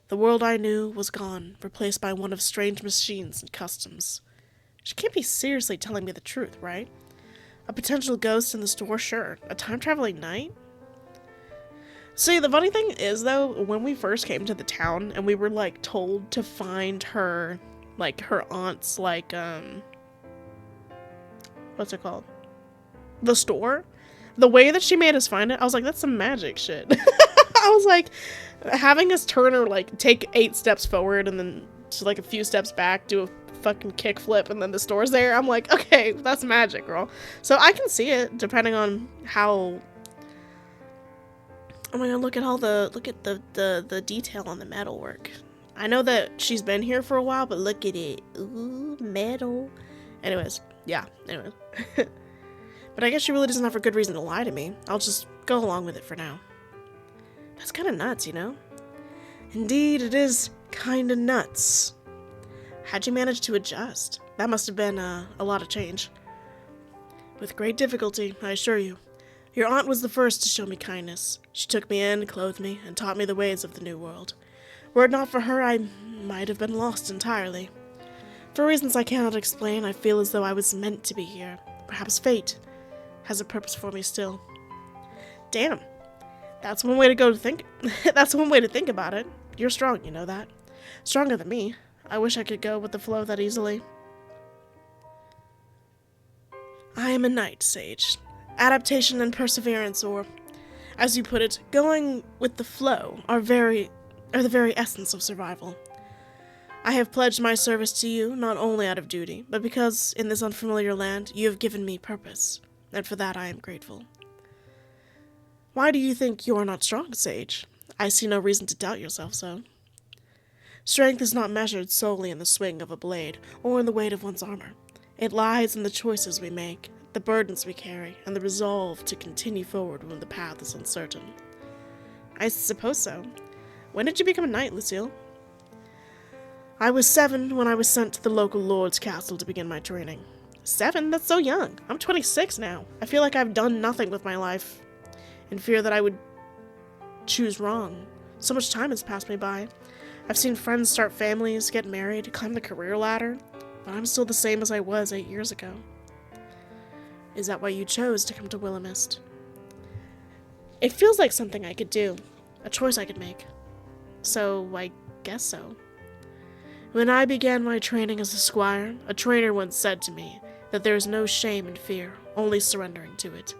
The world I knew was gone, replaced by one of strange machines and customs. She can't be seriously telling me the truth, right? A potential ghost in the store, sure. A time-traveling knight? See, the funny thing is, though, when we first came to the town and we were, like, told to find her, like, her aunt's, like, what's it called? The store? The way that she made us find it, I was like, that's some magic shit. I was like, having us turn or, like, take 8 steps forward and then just, like, a few steps back, do a fucking kickflip, and then the store's there. I'm like, okay, that's magic, girl. So I can see it, depending on how... Oh my god, look at the detail on the metalwork. I know that she's been here for a while, but look at it. Ooh, metal. Anyways, yeah, anyways. But I guess she really doesn't have a good reason to lie to me. I'll just go along with it for now. That's kind of nuts, you know? Indeed, it is kind of nuts. How'd you manage to adjust? That must have been a lot of change. With great difficulty, I assure you. Your aunt was the first to show me kindness. She took me in, clothed me, and taught me the ways of the New World. Were it not for her, I might have been lost entirely. For reasons I cannot explain, I feel as though I was meant to be here. Perhaps fate has a purpose for me still. Damn. That's one way to think. That's one way to think about it. You're strong, you know that. Stronger than me. I wish I could go with the flow that easily. I am a knight, Sage. Adaptation and perseverance, or, as you put it, going with the flow, are the very essence of survival. I have pledged my service to you, not only out of duty, but because, in this unfamiliar land, you have given me purpose, and for that I am grateful. Why do you think you are not strong, Sage? I see no reason to doubt yourself so. Strength is not measured solely in the swing of a blade, or in the weight of one's armor. It lies in the choices we make, the burdens we carry, and the resolve to continue forward when the path is uncertain. I suppose so. When did you become a knight, Lucille? I was 7 when I was sent to the local lord's castle to begin my training. 7? That's so young. I'm 26 now. I feel like I've done nothing with my life, in fear that I would choose wrong. So much time has passed me by. I've seen friends start families, get married, climb the career ladder, but I'm still the same as I was 8 years ago. Is that why you chose to come to Willowmist? It feels like something I could do, a choice I could make. So, I guess so. When I began my training as a squire, a trainer once said to me that there is no shame in fear, only surrendering to it.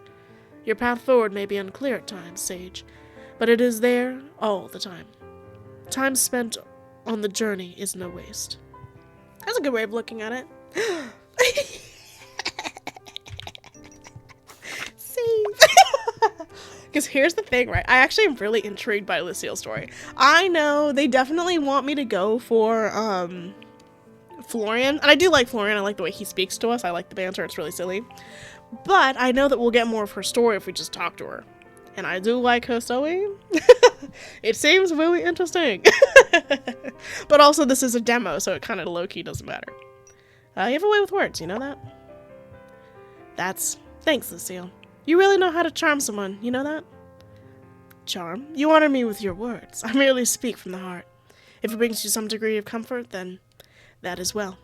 Your path forward may be unclear at times, Sage, but it is there all the time. Time spent on the journey is no waste. That's a good way of looking at it. See? Because here's the thing, right? I actually am really intrigued by Lucille's story. I know they definitely want me to go for Florian. And I do like Florian. I like the way he speaks to us. I like the banter. It's really silly. But I know that we'll get more of her story if we just talk to her. And I do like her sewing. It seems really interesting. But also this is a demo, so it kind of low-key doesn't matter. You have a way with words, you know that? Thanks, Lucille. You really know how to charm someone, you know that? Charm? You honor me with your words. I merely speak from the heart. If it brings you some degree of comfort, then that as well.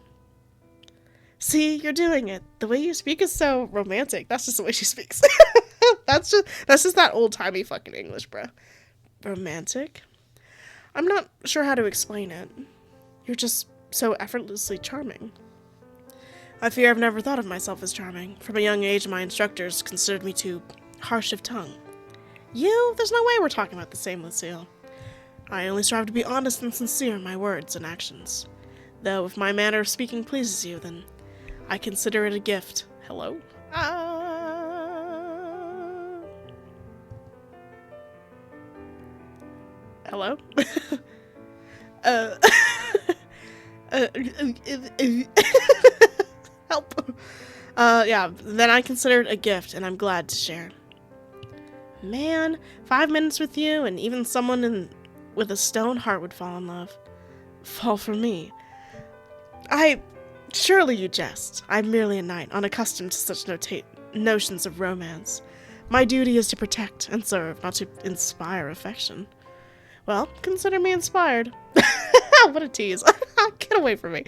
See, you're doing it. The way you speak is so romantic. That's just the way she speaks. That's just that old-timey fucking English, bruh. Romantic? I'm not sure how to explain it. You're just so effortlessly charming. I fear I've never thought of myself as charming. From a young age, my instructors considered me too harsh of tongue. There's no way we're talking about the same, Lucille. I only strive to be honest and sincere in my words and actions. Though if my manner of speaking pleases you, then I consider it a gift. Hello? Hello? Help. Yeah, then I consider it a gift, and I'm glad to share. Man, 5 minutes with you, and even someone with a stone heart would fall in love. Fall for me. Surely you jest. I'm merely a knight, unaccustomed to such notions of romance. My duty is to protect and serve, not to inspire affection. Well, consider me inspired. What a tease. Get away from me.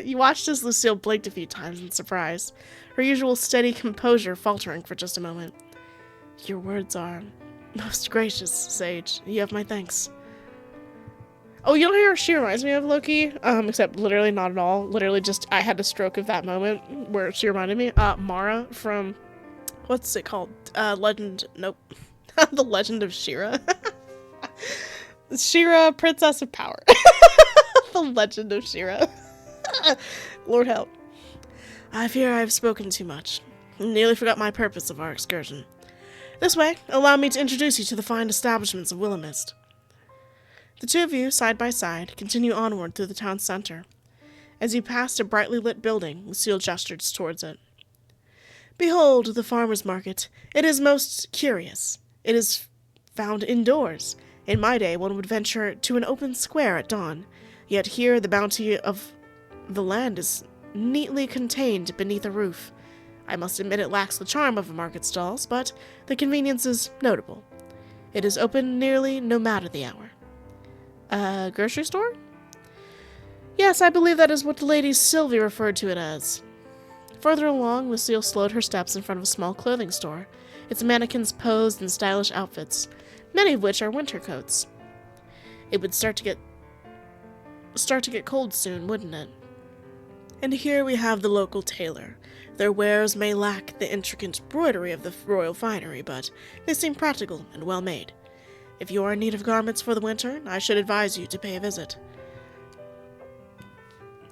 You watched as Lucille blinked a few times in surprise, her usual steady composure faltering for just a moment. Your words are most gracious, Sage. You have my thanks. Oh, you know who she reminds me of, Loki? Except literally not at all. Literally just, I had a stroke of that moment where she reminded me. Mara from, what's it called? Legend, nope. The Legend of She-Ra. She-Ra, Princess of Power. The Legend of She-Ra. Lord help. I fear I have spoken too much. Nearly forgot my purpose of our excursion. This way, allow me to introduce you to the fine establishments of Willowmist. The two of you, side by side, continue onward through the town center. As you pass a brightly lit building, Lucille gestured towards it. Behold the farmer's market. It is most curious. It is found indoors. In my day, one would venture to an open square at dawn. Yet here, the bounty of the land is neatly contained beneath a roof. I must admit it lacks the charm of a market stalls, but the convenience is notable. It is open nearly no matter the hour. A grocery store? Yes, I believe that is what Lady Sylvie referred to it as. Further along, Lucille slowed her steps in front of a small clothing store. Its mannequins posed in stylish outfits, many of which are winter coats. It would start to get cold soon, wouldn't it? And here we have the local tailor. Their wares may lack the intricate embroidery of the royal finery, but they seem practical and well made. If you are in need of garments for the winter, I should advise you to pay a visit.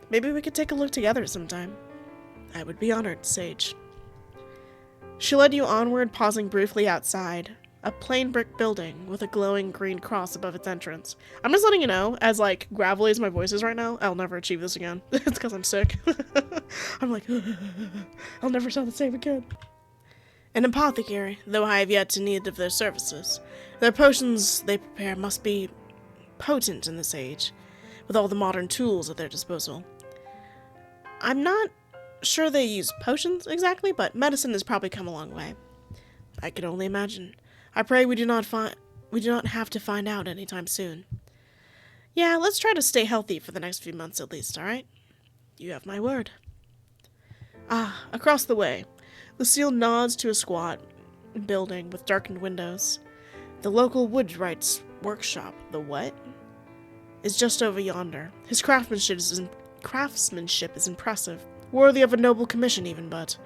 Maybe we could take a look together sometime. I would be honored, Sage. She led you onward, pausing briefly outside. A plain brick building with a glowing green cross above its entrance. I'm just letting you know, as gravelly as my voice is right now, I'll never achieve this again. It's because I'm sick. I'm like, I'll never sound the same again. An apothecary, though I have yet to need of their services. Their potions they prepare must be potent in this age, with all the modern tools at their disposal. I'm not sure they use potions exactly, but medicine has probably come a long way. I can only imagine. I pray we do not have to find out anytime soon. Yeah, let's try to stay healthy for the next few months at least, alright? You have my word. Ah, across the way. Lucille nods to a squat building with darkened windows. The local woodwright's workshop, the what? Is just over yonder. His craftsmanship is impressive. Worthy of a noble commission even, but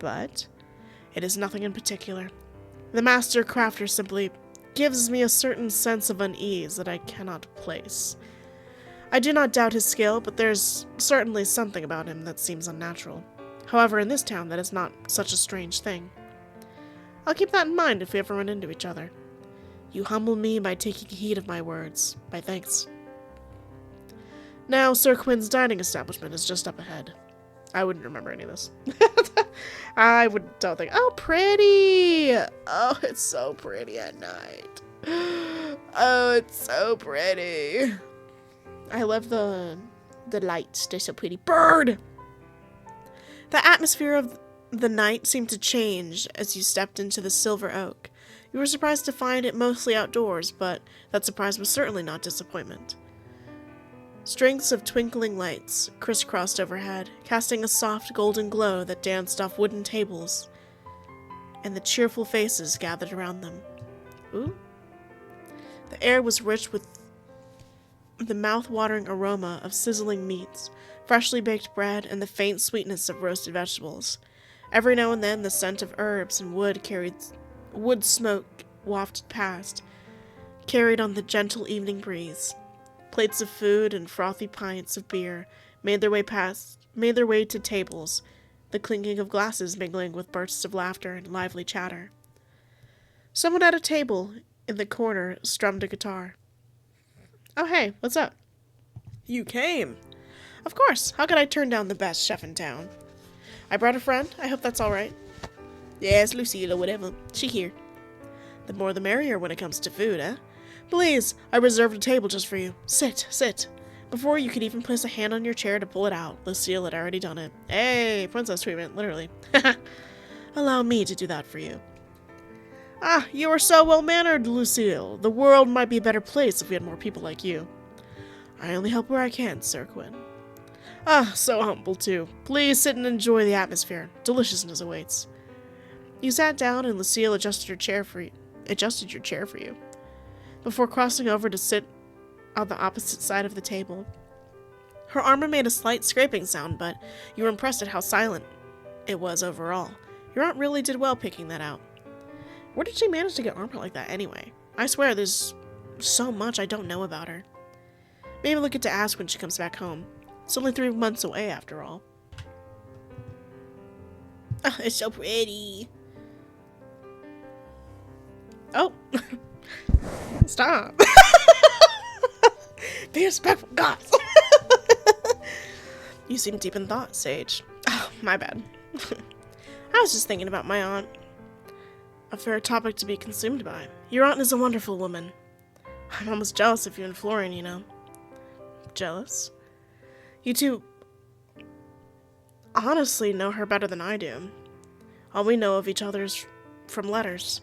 it is nothing in particular. The master crafter simply gives me a certain sense of unease that I cannot place. I do not doubt his skill, but there's certainly something about him that seems unnatural. However, in this town, that is not such a strange thing. I'll keep that in mind if we ever run into each other. You humble me by taking heed of my words. My thanks. Now, Sir Quinn's dining establishment is just up ahead. I wouldn't remember any of this. Don't think, oh, pretty! Oh, it's so pretty at night. Oh, it's so pretty. I love the lights. They're so pretty. Bird! The atmosphere of the night seemed to change as you stepped into the Silver Oak. You were surprised to find it mostly outdoors, but that surprise was certainly not disappointment. Strings of twinkling lights crisscrossed overhead, casting a soft golden glow that danced off wooden tables, and the cheerful faces gathered around them. Ooh. The air was rich with the mouth-watering aroma of sizzling meats, freshly baked bread, and the faint sweetness of roasted vegetables. Every now and then the scent of herbs and wood smoke wafted past, carried on the gentle evening breeze. Plates of food and frothy pints of beer made their way to tables, the clinking of glasses mingling with bursts of laughter and lively chatter. Someone at a table in the corner strummed a guitar. Oh, hey, what's up? You came. Of course, how could I turn down the best chef in town? I brought a friend, I hope that's alright. Yes, Lucille or whatever, she here. The more the merrier when it comes to food, eh? Please, I reserved a table just for you. Sit. Before you could even place a hand on your chair to pull it out, Lucille had already done it. Hey, princess treatment, literally. Allow me to do that for you. Ah, you are so well-mannered, Lucille. The world might be a better place if we had more people like you. I only help where I can, Sir Quinn. Ah, so humble, too. Please sit and enjoy the atmosphere. Deliciousness awaits. You sat down and Lucille adjusted your chair for you. Before crossing over to sit on the opposite side of the table. Her armor made a slight scraping sound, but you were impressed at how silent it was overall. Your aunt really did well picking that out. Where did she manage to get armor like that anyway? I swear there's so much I don't know about her. Maybe we'll get to ask when she comes back home. It's only 3 months away after all. Oh, it's so pretty. Oh. Stop. Be respectful, God. You seem deep in thought, Sage. Oh, my bad. I was just thinking about my aunt. A fair topic to be consumed by. Your aunt is a wonderful woman. I'm almost jealous of you and Florian, you know. Jealous? You two honestly know her better than I do. All we know of each other is from letters.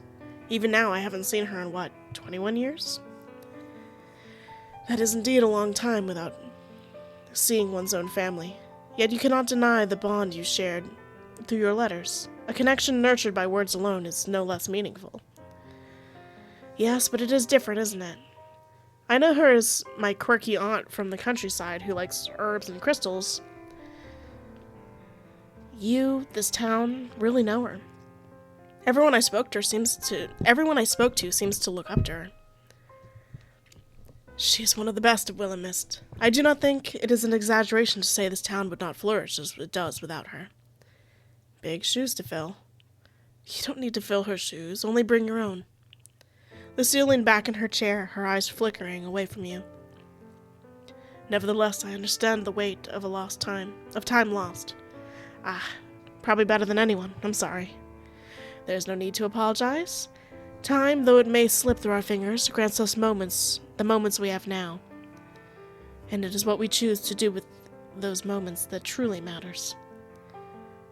Even now, I haven't seen her in, 21 years? That is indeed a long time without seeing one's own family. Yet you cannot deny the bond you shared through your letters. A connection nurtured by words alone is no less meaningful. Yes, but it is different, isn't it? I know her as my quirky aunt from the countryside who likes herbs and crystals. You, this town, really know her. Everyone I spoke to seems to look up to her. She is one of the best of Willowmist. I do not think it is an exaggeration to say this town would not flourish as it does without her. Big shoes to fill. You don't need to fill her shoes, only bring your own. Lucille leaned back in her chair, her eyes flickering away from you. Nevertheless, I understand the weight of time lost. Probably better than anyone. I'm sorry. There's no need to apologize. Time, though it may slip through our fingers, grants us the moments we have now. And it is what we choose to do with those moments that truly matters.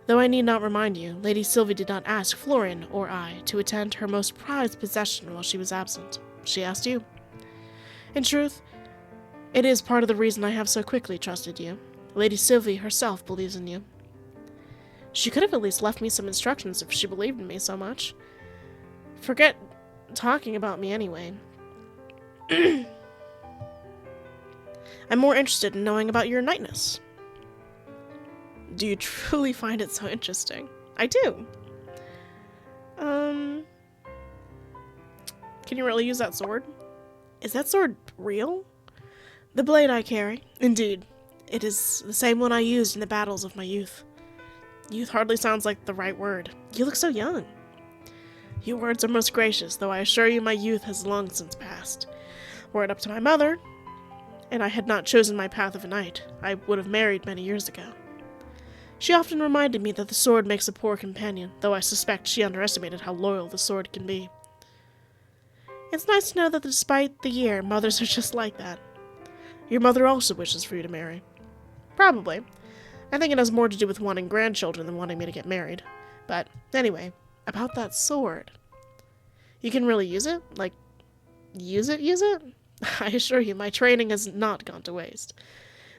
Though I need not remind you, Lady Sylvie did not ask Florian or I to attend her most prized possession while she was absent. She asked you. In truth, it is part of the reason I have so quickly trusted you. Lady Sylvie herself believes in you. She could have at least left me some instructions if she believed in me so much. Forget talking about me anyway. I'm more interested in knowing about your knightness. Do you truly find it so interesting? I do. Can you really use that sword? Is that sword real? The blade I carry. Indeed. It is the same one I used in the battles of my youth. Youth hardly sounds like the right word. You look so young. Your words are most gracious, though I assure you my youth has long since passed. Were it up to my mother, and I had not chosen my path of a knight, I would have married many years ago. She often reminded me that the sword makes a poor companion, though I suspect she underestimated how loyal the sword can be. It's nice to know that despite the year, mothers are just like that. Your mother also wishes for you to marry. Probably. I think it has more to do with wanting grandchildren than wanting me to get married. But anyway, about that sword. You can really use it? Like, use it? I assure you, my training has not gone to waste.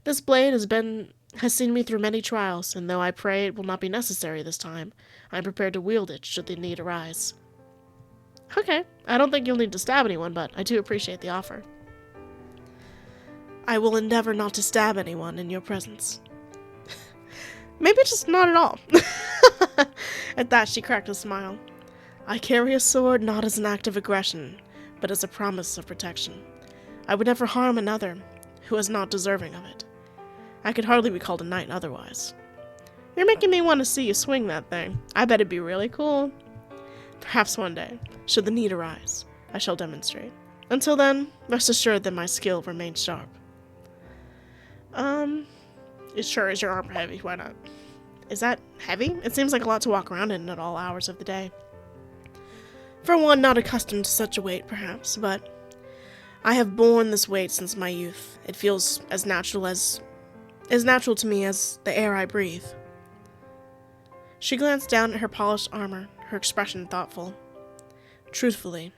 This blade has seen me through many trials, and though I pray it will not be necessary this time, I am prepared to wield it should the need arise. Okay, I don't think you'll need to stab anyone, but I do appreciate the offer. I will endeavor not to stab anyone in your presence. Maybe just not at all. At that, she cracked a smile. I carry a sword not as an act of aggression, but as a promise of protection. I would never harm another who is not deserving of it. I could hardly be called a knight otherwise. You're making me want to see you swing that thing. I bet it'd be really cool. Perhaps one day, should the need arise, I shall demonstrate. Until then, rest assured that my skill remains sharp. Sure, is your armor heavy? Why not? Is that heavy? It seems like a lot to walk around in at all hours of the day. For one not accustomed to such a weight, perhaps, but I have borne this weight since my youth. It feels as natural to me as the air I breathe. She glanced down at her polished armor, her expression thoughtful. Truthfully,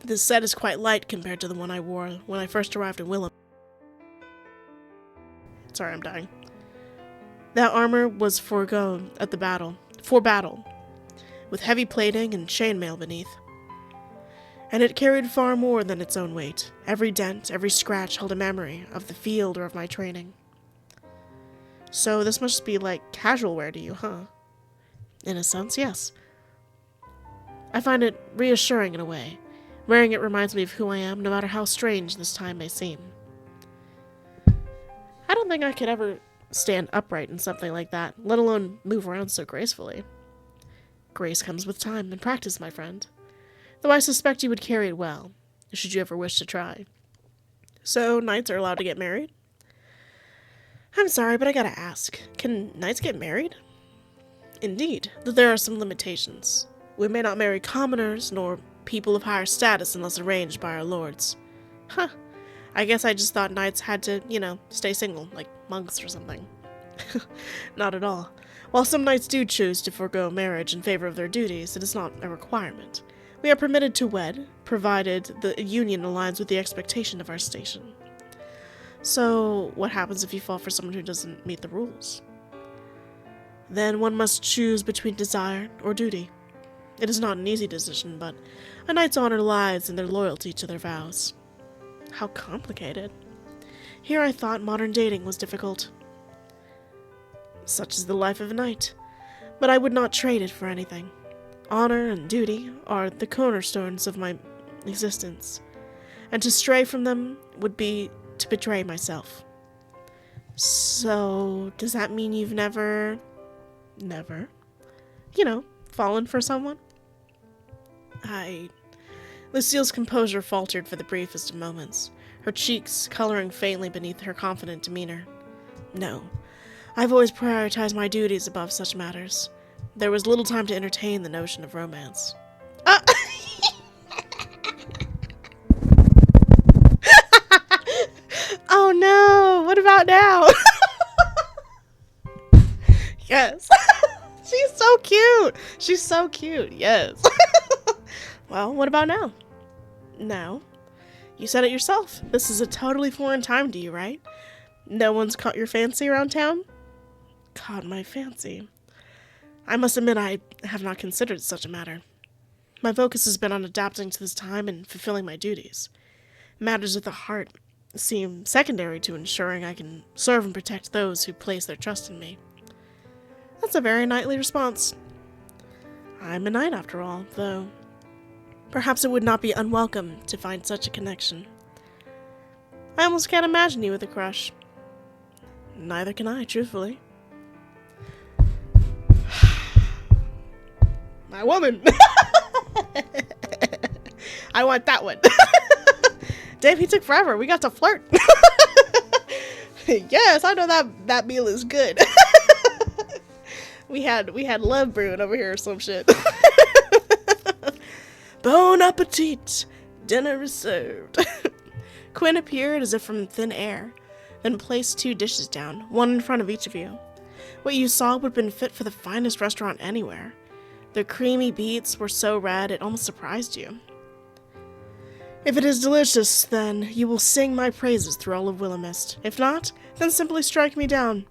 this set is quite light compared to the one I wore when I first arrived in Willowmist. Sorry, I'm dying. That armor was for battle, with heavy plating and chainmail beneath. And it carried far more than its own weight. Every dent, every scratch held a memory of the field or of my training. So this must be like casual wear to you, huh? In a sense, yes. I find it reassuring in a way. Wearing it reminds me of who I am, no matter how strange this time may seem. I don't think I could ever stand upright in something like that, let alone move around so gracefully. Grace comes with time and practice, my friend. Though I suspect you would carry it well, should you ever wish to try. So, knights are allowed to get married? I'm sorry, but I gotta ask. Can knights get married? Indeed, though there are some limitations. We may not marry commoners, nor people of higher status unless arranged by our lords. Huh. I guess I just thought knights had to, stay single, like monks or something. Not at all. While some knights do choose to forego marriage in favor of their duties, it is not a requirement. We are permitted to wed, provided the union aligns with the expectation of our station. So, what happens if you fall for someone who doesn't meet the rules? Then one must choose between desire or duty. It is not an easy decision, but a knight's honor lies in their loyalty to their vows. How complicated. Here I thought modern dating was difficult. Such is the life of a knight, but I would not trade it for anything. Honor and duty are the cornerstones of my existence, and to stray from them would be to betray myself. So, does that mean you've never, fallen for someone? Lucille's composure faltered for the briefest of moments, her cheeks coloring faintly beneath her confident demeanor. No, I've always prioritized my duties above such matters. There was little time to entertain the notion of romance. Oh no, what about now? Yes. She's so cute. She's so cute, yes. Well, what about now? Now? You said it yourself. This is a totally foreign time to you, right? No one's caught your fancy around town? Caught my fancy. I must admit I have not considered such a matter. My focus has been on adapting to this time and fulfilling my duties. Matters of the heart seem secondary to ensuring I can serve and protect those who place their trust in me. That's a very knightly response. I'm a knight after all, though perhaps it would not be unwelcome to find such a connection. I almost can't imagine you with a crush. Neither can I, truthfully. My woman! I want that one. Damn, he took forever. We got to flirt. Yes, I know that meal is good. We had love brewing over here or some shit. Bon appetit! Dinner is served. Quinn appeared as if from thin air, then placed 2 dishes down, one in front of each of you. What you saw would have been fit for the finest restaurant anywhere. The creamy beets were so red it almost surprised you. If it is delicious, then you will sing my praises through all of Willowmist. If not, then simply strike me down,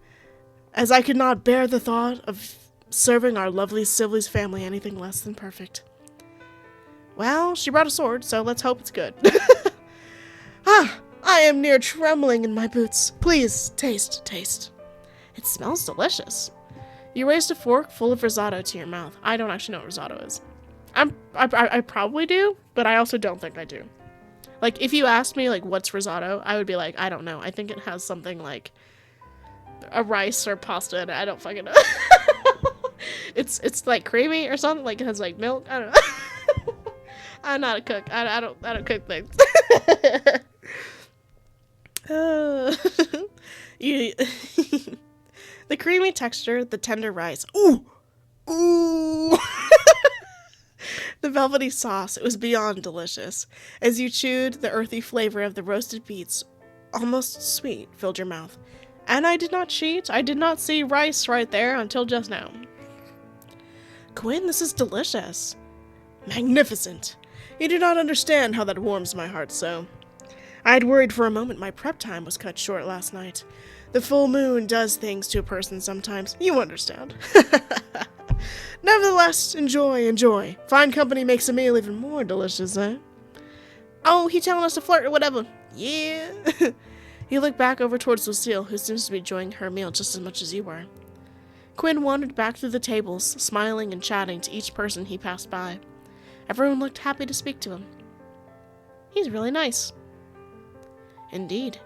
as I could not bear the thought of serving our lovely Sibley's family anything less than perfect. Well, she brought a sword, so let's hope it's good. I am near trembling in my boots. Please, taste. It smells delicious. You raised a fork full of risotto to your mouth. I don't actually know what risotto is. I probably do, but I also don't think I do. Like, if you asked me, like, what's risotto, I would be like, I don't know. I think it has something like a rice or pasta in it. I don't fucking know. It's like creamy or something. Like, it has, like, milk. I don't know. I'm not a cook. I don't cook things. The creamy texture, the tender rice. Ooh! The velvety sauce, it was beyond delicious. As you chewed, the earthy flavor of the roasted beets, almost sweet, filled your mouth. And I did not cheat. I did not see rice right there until just now. Quinn, this is delicious. Magnificent. You do not understand how that warms my heart so. I had worried for a moment my prep time was cut short last night. The full moon does things to a person sometimes. You understand. Nevertheless, enjoy. Fine company makes a meal even more delicious, eh? Oh, he telling us to flirt or whatever. Yeah. You look back over towards Lucille, who seems to be enjoying her meal just as much as you were. Quinn wandered back through the tables, smiling and chatting to each person he passed by. Everyone looked happy to speak to him. He's really nice. Indeed.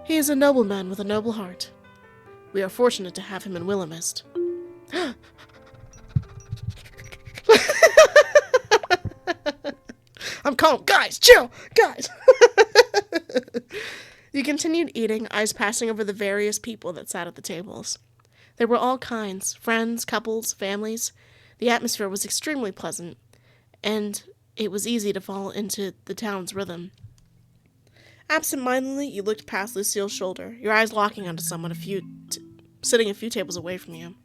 He is a nobleman with a noble heart. We are fortunate to have him in Willowmist. I'm calm. Guys, chill! Guys! You continued eating, eyes passing over the various people that sat at the tables. There were all kinds, friends, couples, families. The atmosphere was extremely pleasant, and it was easy to fall into the town's rhythm. Absent-mindedly, you looked past Lucille's shoulder, your eyes locking onto someone a few sitting a few tables away from you.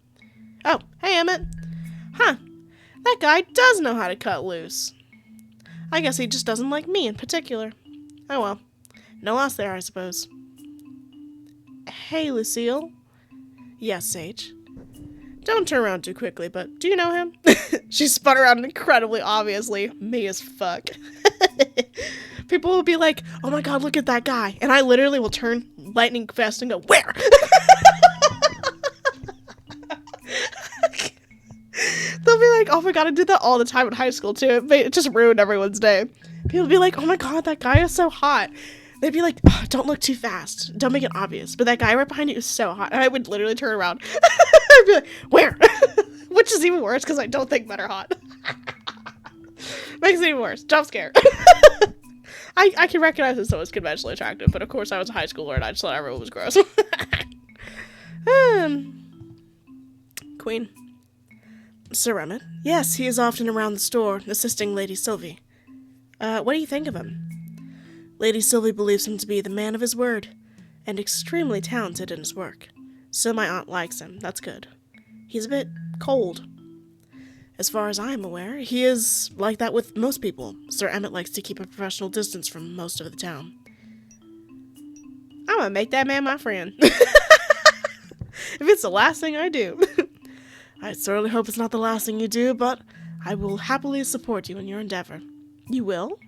Oh, hey, Emmett. Huh, that guy does know how to cut loose. I guess he just doesn't like me in particular. Oh well, no loss there, I suppose. Hey, Lucille. Yes, Sage. Don't turn around too quickly, but do you know him? She spun around incredibly obviously. Me as fuck. People will be like, oh my god, look at that guy. And I literally will turn lightning fast and go, where? They'll be like, oh my god, I did that all the time in high school too. It just ruined everyone's day. People will be like, oh my god, that guy is so hot. They'd be like, oh, don't look too fast. Don't make it obvious. But that guy right behind you is so hot. And I would literally turn around. I'd be like, where? Which is even worse because I don't think men are hot. Makes it even worse. Jump scare. I can recognize that someone's conventionally attractive, but of course I was a high schooler and I just thought everyone was gross. Queen. Sir Emmett? Yes, he is often around the store, assisting Lady Sylvie. What do you think of him? Lady Sylvie believes him to be the man of his word, and extremely talented in his work. So my aunt likes him, that's good. He's a bit cold. As far as I am aware, he is like that with most people. Sir Emmett likes to keep a professional distance from most of the town. I'm gonna make that man my friend. If it's the last thing I do. I certainly hope it's not the last thing you do, but I will happily support you in your endeavor. You will?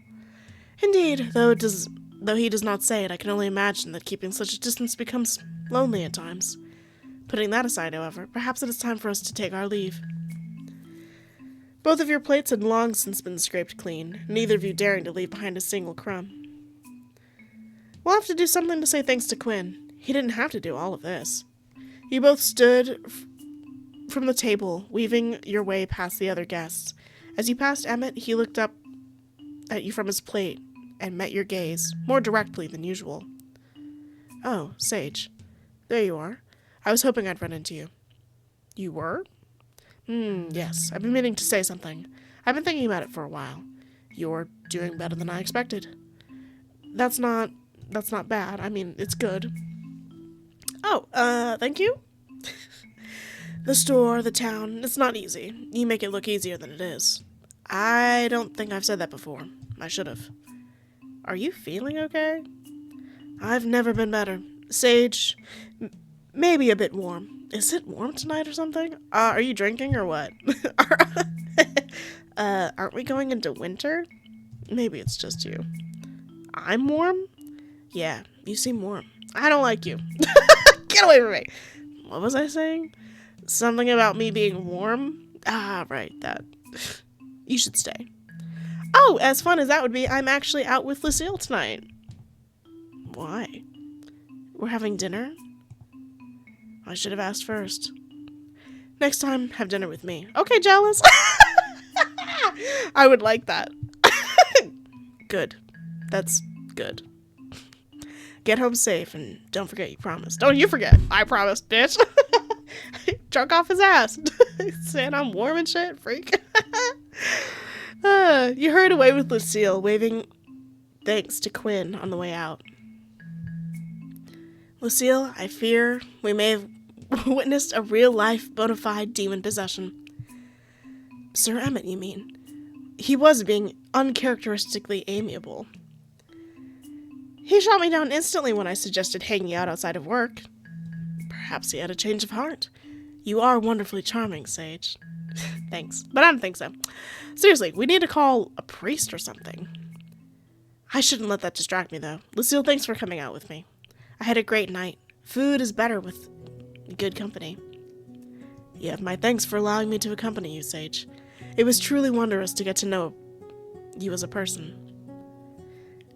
Indeed, though he does not say it, I can only imagine that keeping such a distance becomes lonely at times. Putting that aside, however, perhaps it is time for us to take our leave. Both of your plates had long since been scraped clean, neither of you daring to leave behind a single crumb. We'll have to do something to say thanks to Quinn. He didn't have to do all of this. You both stood from the table, weaving your way past the other guests. As you passed Emmett, he looked up at you from his plate and met your gaze, more directly than usual. Oh, Sage. There you are. I was hoping I'd run into you. You were? Yes. I've been meaning to say something. I've been thinking about it for a while. You're doing better than I expected. That's not bad. I mean, it's good. Oh, thank you? The store, the town, it's not easy. You make it look easier than it is. I don't think I've said that before. I should have. Are you feeling okay? I've never been better. Sage, maybe a bit warm. Is it warm tonight or something? Are you drinking or what? Aren't we going into winter? Maybe it's just you. I'm warm? Yeah, you seem warm. I don't like you. Get away from me. What was I saying? Something about me being warm? Ah, right, that. You should stay. Oh, as fun as that would be, I'm actually out with Lucille tonight. Why? We're having dinner? I should have asked first. Next time, have dinner with me. Okay, jealous? I would like that. Good. That's good. Get home safe, and don't forget you promised. Don't you forget. I promised, bitch. Drunk off his ass. Saying I'm warm and shit, freak. You hurried away with Lucille, waving thanks to Quinn on the way out. Lucille, I fear we may have witnessed a real-life, bona fide demon possession. Sir Emmett, you mean? He was being uncharacteristically amiable. He shot me down instantly when I suggested hanging out outside of work. Perhaps he had a change of heart. You are wonderfully charming, Sage. Thanks, but I don't think so. Seriously, we need to call a priest or something. I shouldn't let that distract me, though. Lucille, thanks for coming out with me. I had a great night. Food is better with good company. You have my thanks for allowing me to accompany you, Sage. It was truly wondrous to get to know you as a person.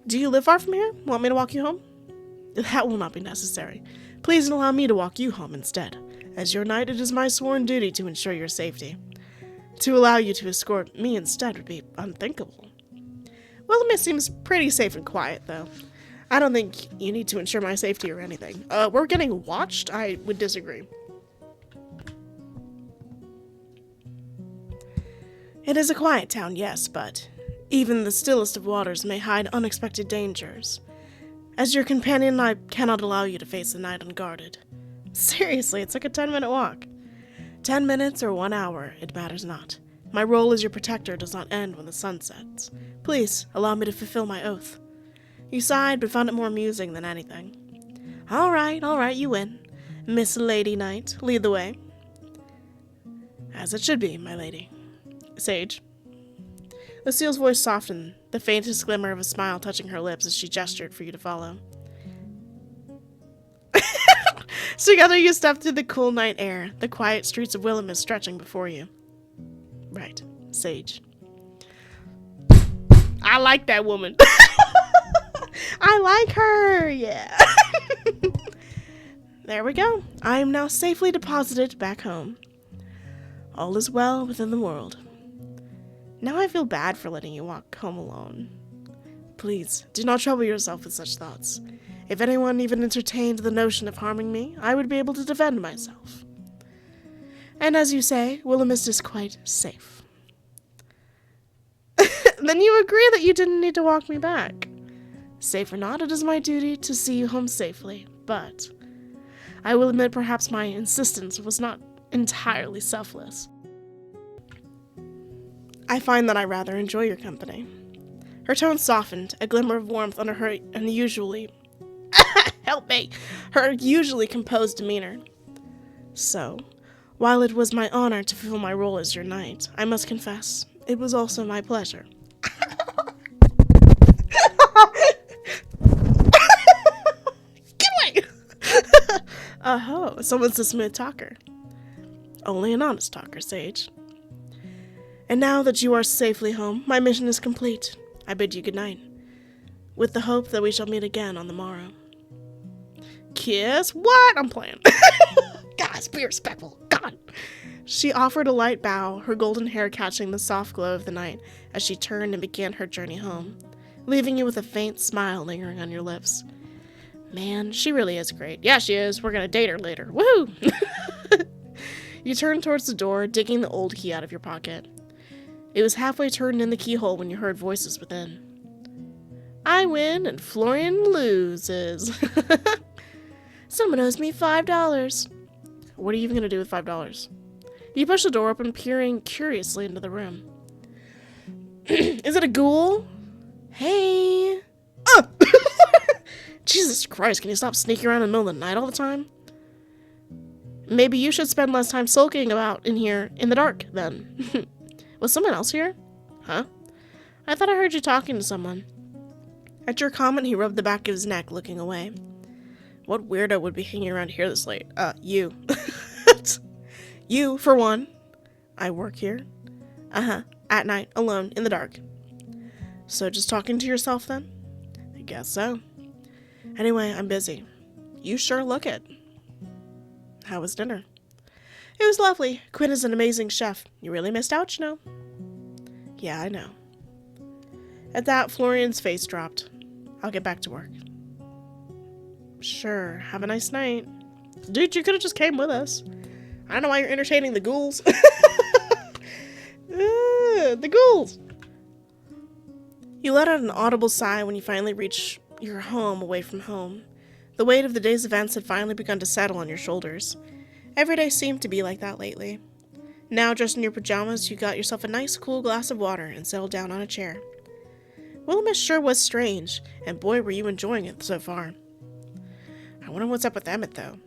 Do you live far from here? Want me to walk you home? That will not be necessary. Please allow me to walk you home instead. As your knight, it is my sworn duty to ensure your safety. To allow you to escort me instead would be unthinkable. Willowmist seems pretty safe and quiet, though. I don't think you need to ensure my safety or anything. We're getting watched? I would disagree. It is a quiet town, yes, but even the stillest of waters may hide unexpected dangers. As your companion, I cannot allow you to face the night unguarded. Seriously, it's like a 10-minute walk. 10 minutes or 1 hour, it matters not. My role as your protector does not end when the sun sets. Please, allow me to fulfill my oath. You sighed, but found it more amusing than anything. All right, you win. Miss Lady Knight, lead the way. As it should be, my lady. Sage. Lucile's voice softened, the faintest glimmer of a smile touching her lips as she gestured for you to follow. Together you step through the cool night air, the quiet streets of Willowmist stretching before you. Right, Sage. I like that woman. I like her, yeah. There we go. I am now safely deposited back home. All is well within the world. Now I feel bad for letting you walk home alone. Please, do not trouble yourself with such thoughts. If anyone even entertained the notion of harming me, I would be able to defend myself. And as you say, Willowmist is quite safe. Then you agree that you didn't need to walk me back. Safe or not, it is my duty to see you home safely, but I will admit perhaps my insistence was not entirely selfless. I find that I rather enjoy your company. Her tone softened, a glimmer of warmth under her unusually help me, her usually composed demeanor. So, while it was my honor to fulfill my role as your knight, I must confess, it was also my pleasure. Get away! Oh, someone's a smooth talker. Only an honest talker, Sage. And now that you are safely home, my mission is complete. I bid you good night, with the hope that we shall meet again on the morrow. Kiss? What? I'm playing. Guys, be respectful. God. She offered a light bow, her golden hair catching the soft glow of the night as she turned and began her journey home, leaving you with a faint smile lingering on your lips. Man, she really is great. Yeah, she is. We're gonna date her later. Woohoo! You turned towards the door, digging the old key out of your pocket. It was halfway turned in the keyhole when you heard voices within. I win and Florian loses. Someone owes me $5. What are you even going to do with $5? You push the door open, peering curiously into the room. Is it a ghoul? Hey. Oh! Jesus Christ, can you stop sneaking around in the middle of the night all the time? Maybe you should spend less time sulking about in here in the dark, then. Was someone else here? Huh? I thought I heard you talking to someone. At your comment, he rubbed the back of his neck, looking away. What weirdo would be hanging around here this late? You. You, for one. I work here. At night, alone, in the dark. So just talking to yourself, then? I guess so. Anyway, I'm busy. You sure look it. How was dinner? It was lovely. Quinn is an amazing chef. You really missed out, you know. Yeah, I know. At that, Florian's face dropped. I'll get back to work. Sure, have a nice night. Dude, you could have just came with us. I don't know why you're entertaining the ghouls. The ghouls! You let out an audible sigh when you finally reached your home away from home. The weight of the day's events had finally begun to settle on your shoulders. Every day seemed to be like that lately. Now, dressed in your pajamas, you got yourself a nice cool glass of water and settled down on a chair. Willowmist sure was strange, and boy were you enjoying it so far. I wonder what's up with Emmett, though.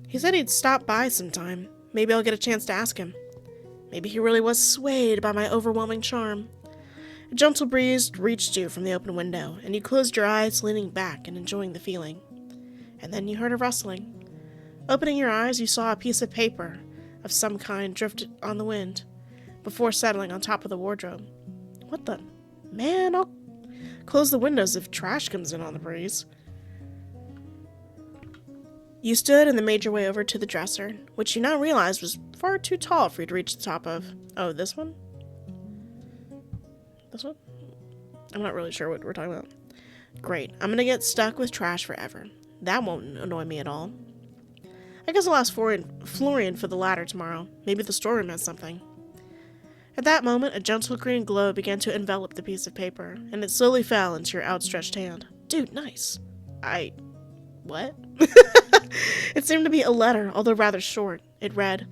He said he'd stop by sometime. Maybe I'll get a chance to ask him. Maybe he really was swayed by my overwhelming charm. A gentle breeze reached you from the open window, and you closed your eyes, leaning back and enjoying the feeling. And then you heard a rustling. Opening your eyes, you saw a piece of paper of some kind drifted on the wind, before settling on top of the wardrobe. What the? Man, I'll close the windows if trash comes in on the breeze. You stood and then made your way over to the dresser, which you now realized was far too tall for you to reach the top of. Oh, this one? This one? I'm not really sure what we're talking about. Great. I'm gonna get stuck with trash forever. That won't annoy me at all. I guess I'll ask Florian for the ladder tomorrow. Maybe the storeroom has something. At that moment, a gentle green glow began to envelop the piece of paper, and it slowly fell into your outstretched hand. Dude, nice. What? It seemed to be a letter, although rather short. It read,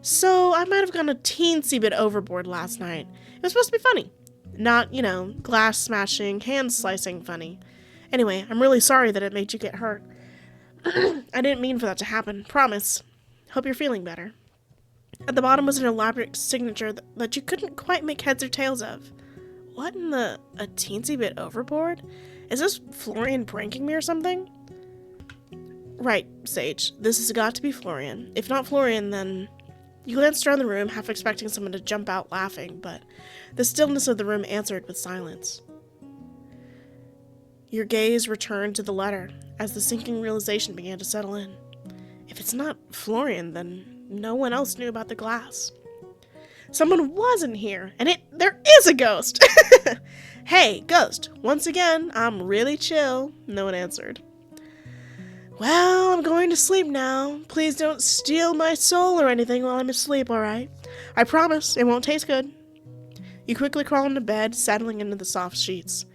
"So, I might have gone a teensy bit overboard last night. It was supposed to be funny. Not, glass smashing, hand slicing funny. Anyway, I'm really sorry that it made you get hurt. I didn't mean for that to happen. Promise. Hope you're feeling better." At the bottom was an elaborate signature that you couldn't quite make heads or tails of. What in the... a teensy bit overboard? Is this Florian pranking me or something? Right, Sage. This has got to be Florian. If not Florian, then... You glanced around the room, half expecting someone to jump out laughing, but the stillness of the room answered with silence. Your gaze returned to the letter, as the sinking realization began to settle in. If it's not Florian, then no one else knew about the glass. Someone wasn't here, and there is a ghost! Hey, ghost, once again, I'm really chill, no one answered. Well, I'm going to sleep now. Please don't steal my soul or anything while I'm asleep, alright? I promise it won't taste good. You quickly crawled into bed, settling into the soft sheets.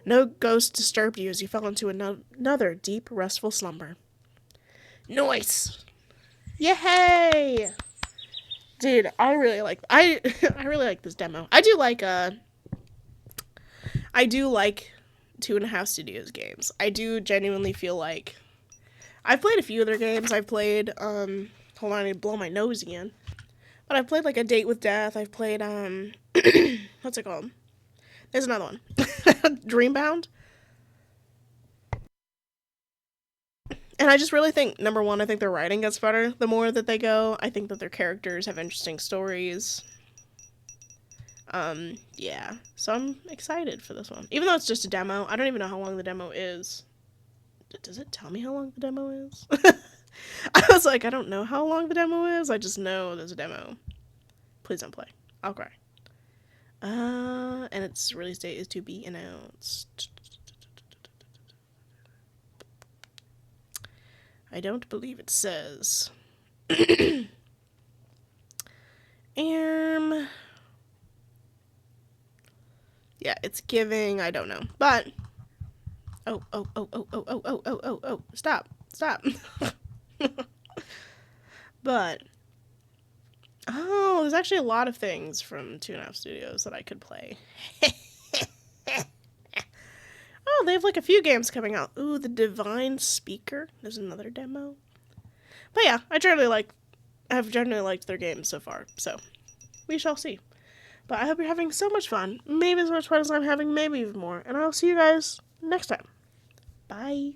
No ghost disturbed you as you fell into another deep, restful slumber. Nice! Yay! Dude, I really like I really like this demo. I do like 2.5 Studios games. I do genuinely feel like I've played a few of their games. I've played hold on, I need to blow my nose again. But I've played like A Date with Death. I've played what's it called? There's another one. Dreambound. And I just really think, number one, I think their writing gets better the more that they go. I think that their characters have interesting stories. Yeah. So I'm excited for this one. Even though it's just a demo, I don't even know how long the demo is. Does it tell me how long the demo is? I was like, I don't know how long the demo is. I just know there's a demo. Please don't play. I'll cry. And its release date is to be announced. I don't believe it says. Yeah, it's giving, I don't know. But oh, stop. But there's actually a lot of things from 2.5 Studios that I could play. Oh, they have like a few games coming out. Ooh, The Divine Speaker. There's another demo. But yeah, I've generally liked their games so far. So we shall see. But I hope you're having so much fun. Maybe as much fun as I'm having, maybe even more. And I'll see you guys next time. Bye.